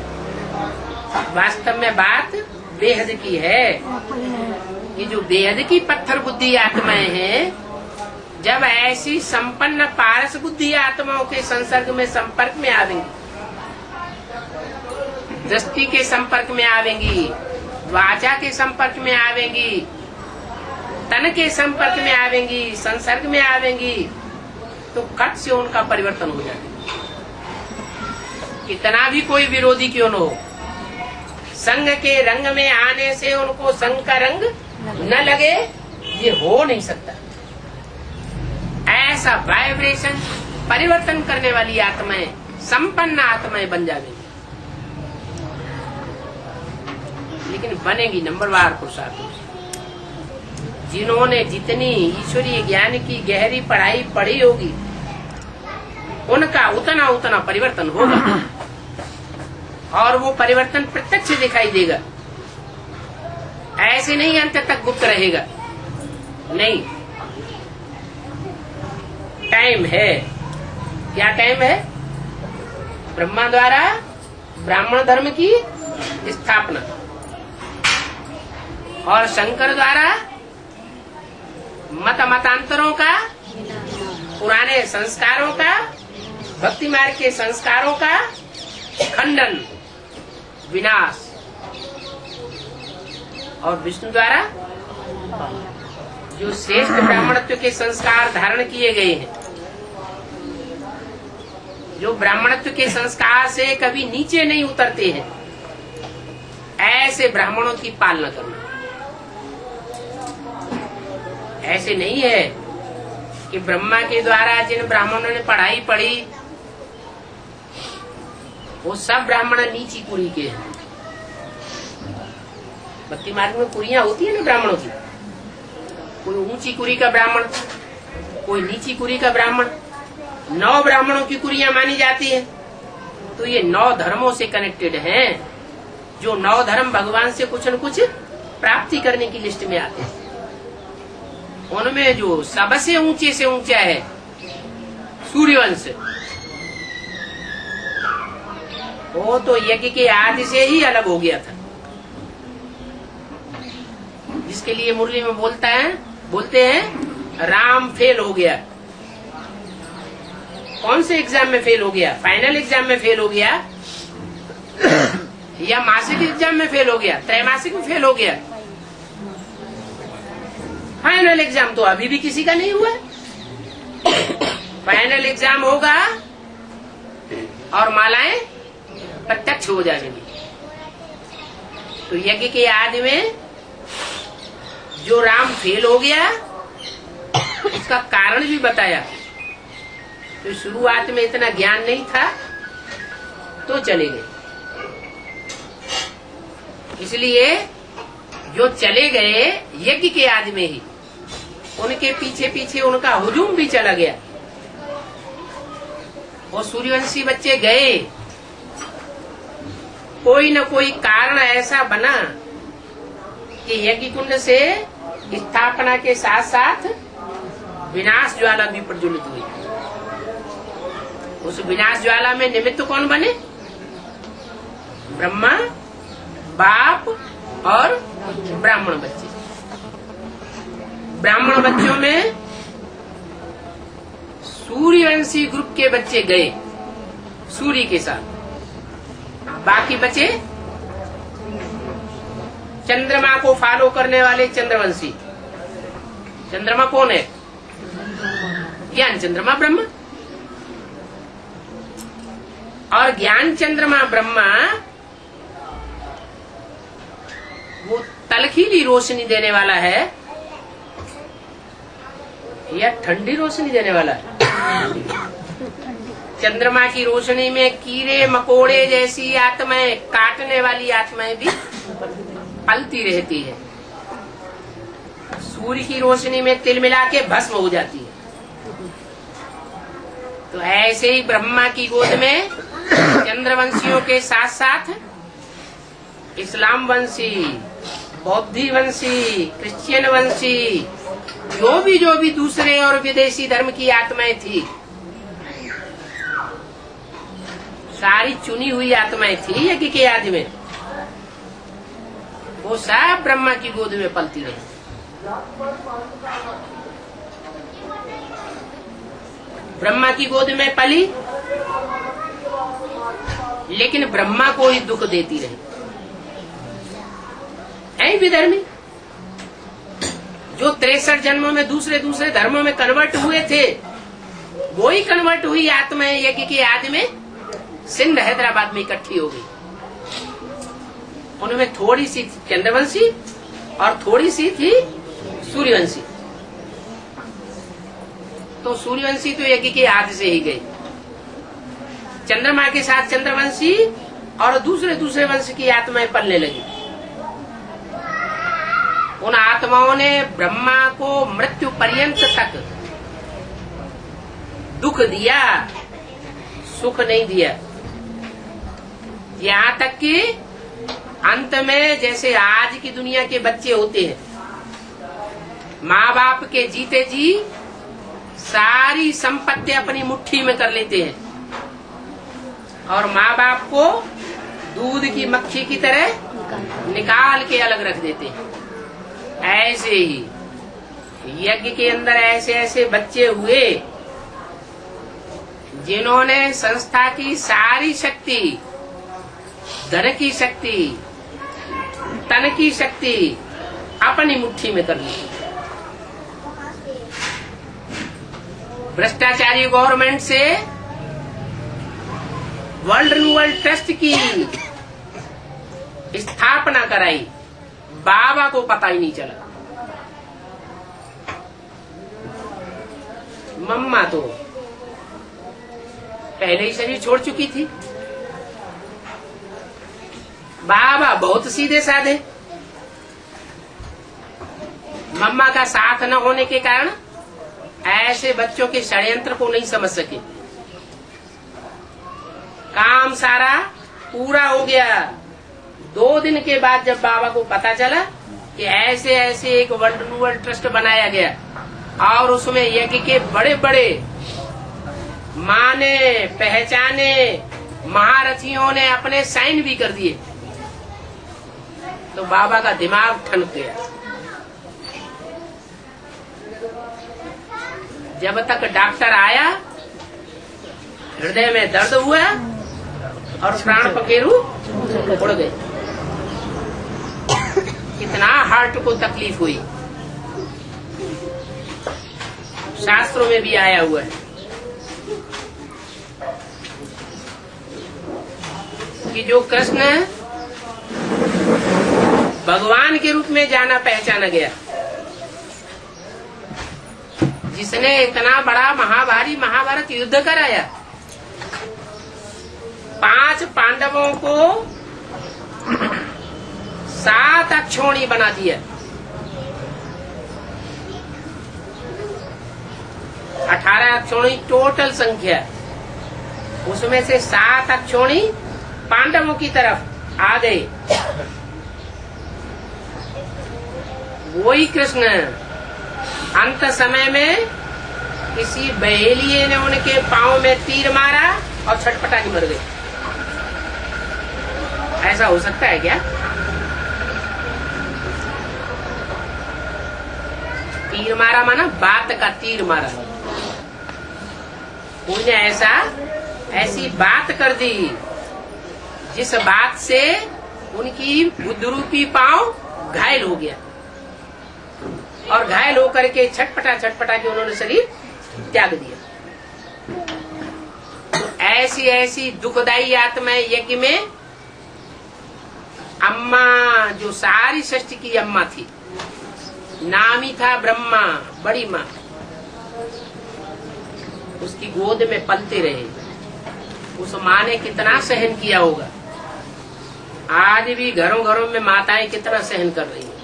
वास्तव में बात बेहद की है कि जो बेहद की पत्थर बुद्धि आत्माएं हैं, जब ऐसी संपन्न पारस बुद्धि आत्माओं के संसर्ग में संपर्क में आवेंगी, दृष्टि के संपर्क में आवेंगी, वाचा के संपर्क में आवेंगी, तन के संपर्क में आवेंगी, संसर्ग में आवेंगी, तो कट से उनका परिवर्तन हो जाएगा। कितना भी कोई विरोधी क्यों न हो, संग के रंग में आने से उनको संग का रंग न लगे, ये हो नहीं सकता। ऐसा वाइब्रेशन परिवर्तन करने वाली आत्माएं संपन्न आत्माएं बन जाएंगी। लेकिन बनेगी नंबरवार पुरुषार्थों से। जिन्होंने जितनी ईश्वरीय ज्ञान की गहरी पढ़ाई पढ़ी होगी उनका उतना उतना परिवर्तन होगा, और वो परिवर्तन प्रत्यक्ष दिखाई देगा। ऐसे नहीं अंत तक गुप्त रहेगा, नहीं। टाइम है। क्या टाइम है? ब्रह्मा द्वारा ब्राह्मण धर्म की स्थापना और शंकर द्वारा मतांतरों का, पुराने संस्कारों का, भक्ति मार्ग के संस्कारों का खंडन, विनाश, और विष्णु द्वारा जो श्रेष्ठ ब्राह्मणत्व के संस्कार धारण किए गए हैं, जो ब्राह्मणत्व के संस्कार से कभी नीचे नहीं उतरते हैं, ऐसे ब्राह्मणों की पालना करना। ऐसे नहीं है कि ब्रह्मा के द्वारा जिन ब्राह्मणों ने पढ़ाई पढ़ी वो सब ब्राह्मण नीची कुरी के हैं। भक्ति मार्ग में कुरियां होती है ना ब्राह्मणों की, कोई ऊंची कुरी का ब्राह्मण, कोई नीची कुरी का ब्राह्मण। 9 ब्राह्मणों की कुरियां मानी जाती है। तो ये 9 धर्मों से कनेक्टेड हैं, जो 9 धर्म भगवान से कुछ न कुछ प्राप्ति करने की लिस्ट में आते हैं। उनमें जो सबसे ऊंचे से ऊंचा है सूर्य सूर्यवंश, वो तो यज्ञ के आदि से ही अलग हो गया था, जिसके लिए मुरली में बोलते हैं राम फेल हो गया। कौन से एग्जाम में फेल हो गया? फाइनल एग्जाम में फेल हो गया या मासिक एग्जाम में फेल हो गया, त्रैमासिक में फेल हो गया? फाइनल एग्जाम तो अभी भी किसी का नहीं हुआ। फाइनल एग्जाम होगा और मालाएं प्रत्यक्ष हो जाएंगी। तो यज्ञ के आदि में जो राम फेल हो गया उसका कारण भी बताया। तो शुरुआत में इतना ज्ञान नहीं था तो चले गए, इसलिए जो चले गए यज्ञ के आदि में ही, उनके पीछे पीछे उनका हुजूम भी चला गया। वो सूर्यवंशी बच्चे गए, कोई न कोई कारण ऐसा बना कि यज्ञ कुंड से स्थापना के साथ साथ विनाश ज्वाला भी प्रज्वलित हुई। उस विनाश ज्वाला में निमित्त कौन बने? ब्रह्मा, बाप और ब्राह्मण बच्चे। ब्राह्मण बच्चों में सूर्यवंशी ग्रुप के बच्चे गए सूर्य के साथ, बाकी बचे चंद्रमा को फॉलो करने वाले चंद्रवंशी। चंद्रमा कौन है? ज्ञान चंद्रमा ब्रह्मा। और ज्ञान चंद्रमा ब्रह्मा वो तलखीली रोशनी देने वाला है या ठंडी रोशनी देने वाला है? चंद्रमा की रोशनी में कीड़े मकोड़े जैसी आत्माएं, काटने वाली आत्माएं भी पलती रहती है। सूर्य की रोशनी में तिल मिला के भस्म हो जाती है। तो ऐसे ही ब्रह्मा की गोद में चंद्रवंशियों के साथ साथ इस्लाम वंशी, बौद्धी वंशी, क्रिश्चियन वंशी, जो भी दूसरे और विदेशी धर्म की आत्माएं थी, सारी चुनी हुई आत्माएं थी यज्ञ के आदि में, वो सब ब्रह्मा की गोद में पलती रही। ब्रह्मा की गोद में पली, लेकिन ब्रह्मा को ही दुख देती रही। है विधर्मी जो 63 जन्मों में दूसरे धर्मों में कन्वर्ट हुए थे, वो ही कन्वर्ट हुई आत्माएं यज्ञ के आदि में सिंध हैदराबाद में इकट्ठी हो गई। उनमें थोड़ी सी चंद्रवंशी और थोड़ी सी थी सूर्यवंशी। तो सूर्यवंशी तो यज्ञ के आदि से ही गई, चंद्रमा के साथ चंद्रवंशी और दूसरे वंश की आत्माएं पलने लगी। उन आत्माओं ने ब्रह्मा को मृत्यु पर्यंत तक दुख दिया, सुख नहीं दिया। यहाँ तक कि अंत में जैसे आज की दुनिया के बच्चे होते हैं, माँ बाप के जीते जी सारी संपत्ति अपनी मुट्ठी में कर लेते हैं और माँ बाप को दूध की मक्खी की तरह निकाल के अलग रख देते हैं। ऐसे ही यज्ञ के अंदर ऐसे ऐसे बच्चे हुए जिन्होंने संस्था की सारी शक्ति, धन की शक्ति, तन की शक्ति अपनी मुट्ठी में कर ली। भ्रष्टाचारी गवर्नमेंट से वर्ल्ड रिन्यूअल ट्रस्ट की स्थापना कराई, बाबा को पता ही नहीं चला। मम्मा तो पहले ही शरीर छोड़ चुकी थी। बाबा बहुत सीधे साधे, मम्मा का साथ न होने के कारण ऐसे बच्चों के षड्यंत्र को नहीं समझ सके। काम सारा पूरा हो गया। 2 दिन के बाद जब बाबा को पता चला कि ऐसे ऐसे एक वर्ल्ड रिन्यूअल ट्रस्ट बनाया गया और उसमें यज्ञ के बड़े बड़े माने पहचाने, महारथियों ने अपने साइन भी कर दिए। तो बाबा का दिमाग ठनक गया। जब तक डॉक्टर आया, हृदय में दर्द हुआ और प्राण पखेरु उड़ गए। कितना हार्ट को तकलीफ हुई, शास्त्रों में भी आया हुआ है कि जो कृष्ण भगवान के रूप में जाना पहचाना गया, जिसने इतना बड़ा महाभारत युद्ध कराया, 5 पांडवों को 7 अक्षौणी बना दिया, 18 अक्षौणी टोटल संख्या, उसमें से 7 अक्षौणी पांडवों की तरफ आ गए। वही कृष्ण अंत समय में किसी बहेलिये ने उनके पांव में तीर मारा और छटपटा के मर गए। ऐसा हो सकता है क्या? तीर मारा माना बात का तीर मारा। उन्हें ऐसी बात कर दी जिस बात से उनकी बुद्ध रूपी पांव घायल हो गया, और घायल होकर के छटपटा के उन्होंने शरीर त्याग दिया। तो ऐसी दुखदायी आत्माएं यज्ञ में, अम्मा जो सारी सृष्टि की अम्मा थी, नाम ही था ब्रह्मा, बड़ी माँ, उसकी गोद में पलते रहे। उस माँ ने कितना सहन किया होगा। आज भी घरों में माताएं कितना सहन कर रही हैं।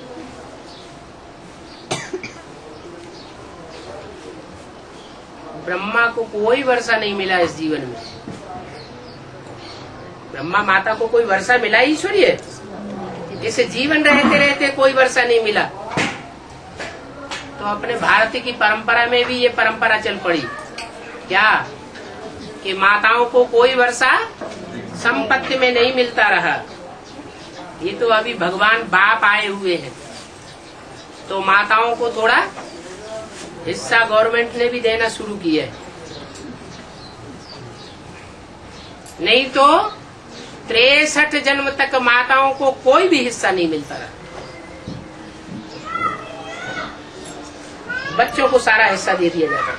ब्रह्मा को कोई वर्षा नहीं मिला इस जीवन में। ब्रह्मा माता को कोई वर्षा मिला ईश्वरीय? इसे जीवन रहते कोई वर्षा नहीं मिला। तो अपने भारत की परंपरा में भी ये परंपरा चल पड़ी क्या कि माताओं को कोई वर्षा संपत्ति में नहीं मिलता रहा। ये तो अभी भगवान बाप आए हुए हैं, तो माताओं को थोड़ा हिस्सा गवर्नमेंट ने भी देना शुरू किया है। नहीं तो 63 जन्म तक माताओं को कोई भी हिस्सा नहीं मिलता रहा। बच्चों को सारा हिस्सा दे दिया जाता है।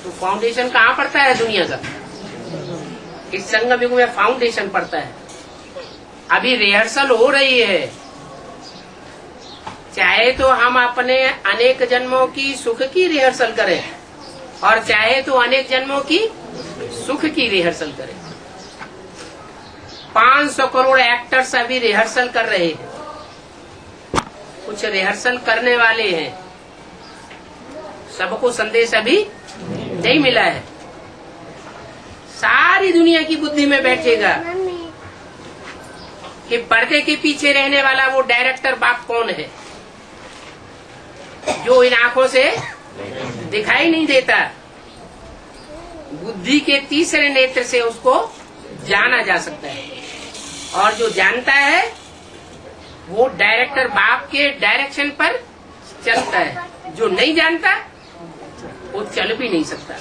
तो फाउंडेशन कहाँ पड़ता है दुनिया का? इस संगम युग में फाउंडेशन पड़ता है। अभी रिहर्सल हो रही है। चाहे तो हम अपने अनेक जन्मों की सुख की रिहर्सल करें, और चाहे तो अनेक जन्मों की सुख की रिहर्सल करें। 500 करोड़ एक्टर्स अभी रिहर्सल कर रहे हैं। कुछ रिहर्सल करने वाले हैं, सबको संदेश अभी नहीं मिला है। सारी दुनिया की बुद्धि में बैठेगा कि पर्दे के पीछे रहने वाला वो डायरेक्टर बाप कौन है, जो इन आंखों से दिखाई नहीं देता। बुद्धि के तीसरे नेत्र से उसको जाना जा सकता है, और जो जानता है वो डायरेक्टर बाप के डायरेक्शन पर चलता है। जो नहीं जानता वो चल भी नहीं सकता,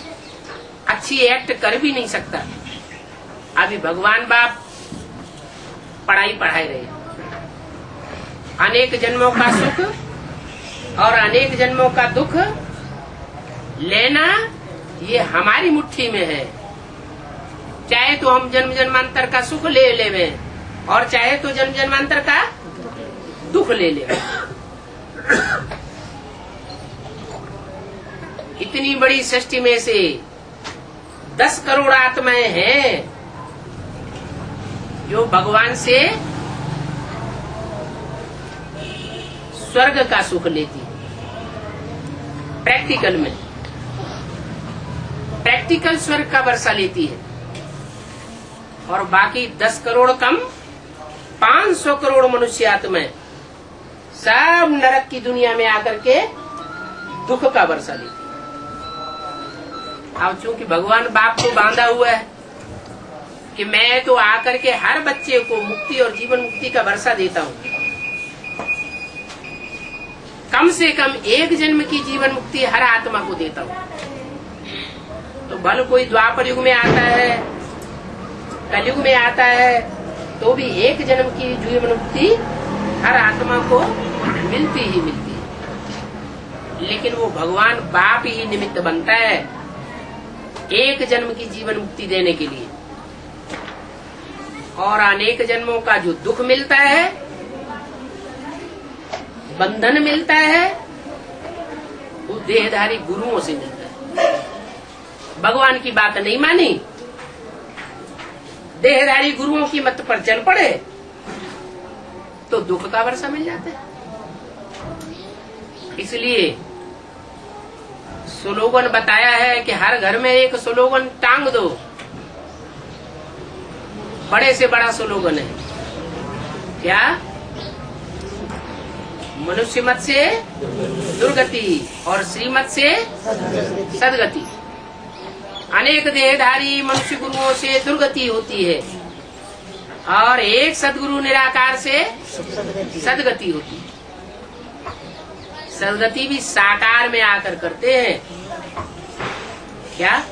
अच्छी एक्ट कर भी नहीं सकता। अभी भगवान बाप पढ़ाई रहे। अनेक जन्मों का सुख और अनेक जन्मों का दुख लेना ये हमारी मुट्ठी में है। चाहे तो हम जन्म जन्मांतर का सुख ले लेवे, और चाहे तो जन्म जन्मांतर का दुख ले लेवे। इतनी बड़ी सृष्टि में से 10 करोड़ आत्माएं हैं जो भगवान से स्वर्ग का सुख लेती। प्रैक्टिकल स्वर्ग का वर्षा लेती है, और बाकी 10 करोड़ कम 500 करोड़ मनुष्य आत्माएं सब नरक की दुनिया में आकर के दुख का वर्षा देती है। अब चूंकि भगवान बाप को बांधा हुआ है कि मैं तो आकर के हर बच्चे को मुक्ति और जीवन मुक्ति का वर्षा देता हूँ, कम से कम एक जन्म की जीवन मुक्ति हर आत्मा को देता हूँ। तो भले कोई द्वापर युग में आता है, कलयुग में आता है, तो भी एक जन्म की जीवन मुक्ति हर आत्मा को मिलती ही मिलती है। लेकिन वो भगवान बाप ही निमित्त बनता है एक जन्म की जीवन मुक्ति देने के लिए। और अनेक जन्मों का जो दुख मिलता है, बंधन मिलता है, वो देहधारी गुरुओं से मिलता है। भगवान की बात नहीं मानी, देहधारी गुरुओं की मत पर चल पड़े, तो दुख का वर्षा मिल जाता है। इसलिए स्लोगन बताया है कि हर घर में एक स्लोगन टांग दो। बड़े से बड़ा स्लोगन है क्या? मनुष्य मत से दुर्गति और श्रीमत से सदगति। अनेक देहधारी मनुष्य गुरुओं से दुर्गति होती है और एक सदगुरु निराकार से सदगति होती है। सदगति भी साकार में आकर करते हैं क्या?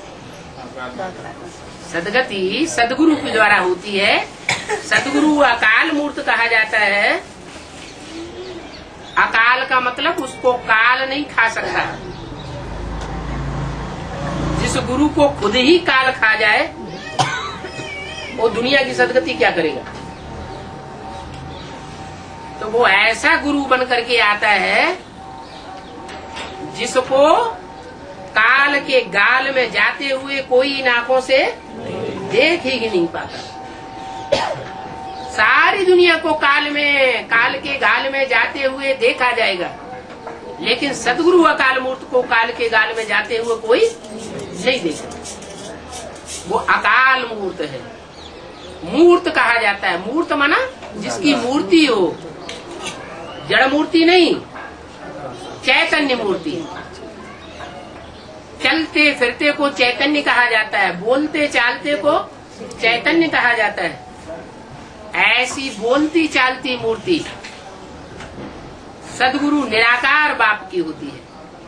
सदगति सदगुरु के द्वारा होती है। सदगुरु अकाल मूर्त कहा जाता है। अकाल का मतलब उसको काल नहीं खा सकता। जिस गुरु को खुद ही काल खा जाए, वो दुनिया की सदगति क्या करेगा? तो वो ऐसा गुरु बन करके आता है जिसको काल के गाल में जाते हुए कोई इन आंखों से देख ही नहीं पाता। सारी दुनिया को काल के गाल में जाते हुए देखा जाएगा, लेकिन सदगुरु अकाल मूर्त को काल के गाल में जाते हुए कोई नहीं देखा। वो अकाल मूर्त है। मूर्त कहा जाता है। मूर्त माना जिसकी मूर्ति हो, जड़ मूर्ति नहीं, चैतन्य मूर्ति। चलते फिरते को चैतन्य कहा जाता है, बोलते चालते को चैतन्य कहा जाता है। ऐसी बोलती चालती मूर्ति सदगुरु निराकार बाप की होती है।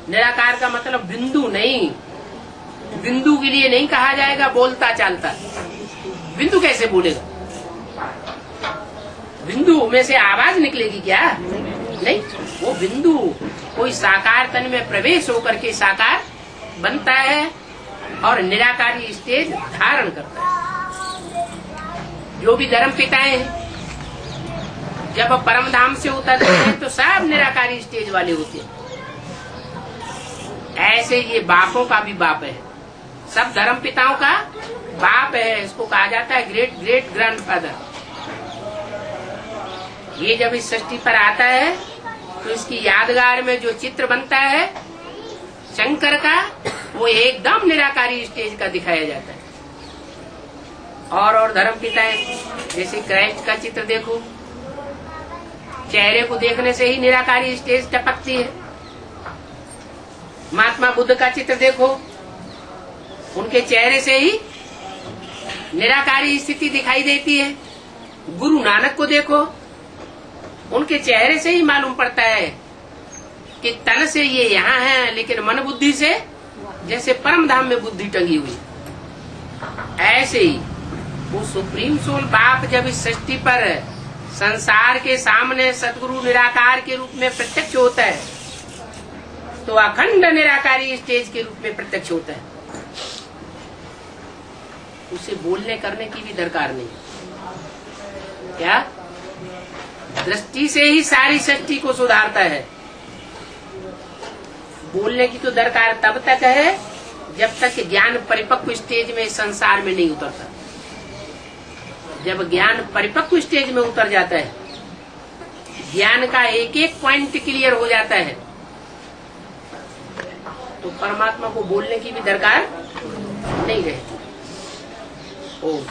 निराकार का मतलब बिंदु नहीं, बिंदु के लिए नहीं कहा जाएगा बोलता चालता। बिंदु कैसे बोलेगा? बिंदु में से आवाज निकलेगी क्या? नहीं। वो बिंदु कोई साकार तन में प्रवेश होकर के साकार बनता है और निराकारी स्टेज धारण करता है। जो भी धर्म पिताएं हैं, जब परम धाम से उतरते हैं तो सब निराकारी स्टेज वाले होते हैं। ऐसे ये बापों का भी बाप है, सब धर्म पिताओं का बाप है। इसको कहा जाता है ग्रेट ग्रेट ग्रैंडफादर। ये जब इस सृष्टि पर आता है तो इसकी यादगार में जो चित्र बनता है शंकर का, वो एकदम निराकारी स्टेज का दिखाया जाता है। और धर्म पिताएं जैसे क्राइस्ट का चित्र देखो, चेहरे को देखने से ही निराकारी स्टेज टपकती है। महात्मा बुद्ध का चित्र देखो, उनके चेहरे से ही निराकारी स्थिति दिखाई देती है। गुरु नानक को देखो, उनके चेहरे से ही मालूम पड़ता है कि तन से ये यहाँ है, लेकिन मन बुद्धि से जैसे परम धाम में बुद्धि टंगी हुई। ऐसे ही वो सुप्रीम सोल बाप जब इस सृष्टि पर संसार के सामने सतगुरु निराकार के रूप में प्रत्यक्ष होता है, तो अखंड निराकारी स्टेज के रूप में प्रत्यक्ष होता है। उसे बोलने करने की भी दरकार नहीं। क्या? दृष्टि से ही सारी सृष्टि को सुधारता है। बोलने की तो दरकार तब तक है जब तक ज्ञान परिपक्व स्टेज में संसार में नहीं उतरता। जब ज्ञान परिपक्व स्टेज में उतर जाता है, ज्ञान का एक एक पॉइंट क्लियर हो जाता है, तो परमात्मा को बोलने की भी दरकार नहीं रहती। ओम।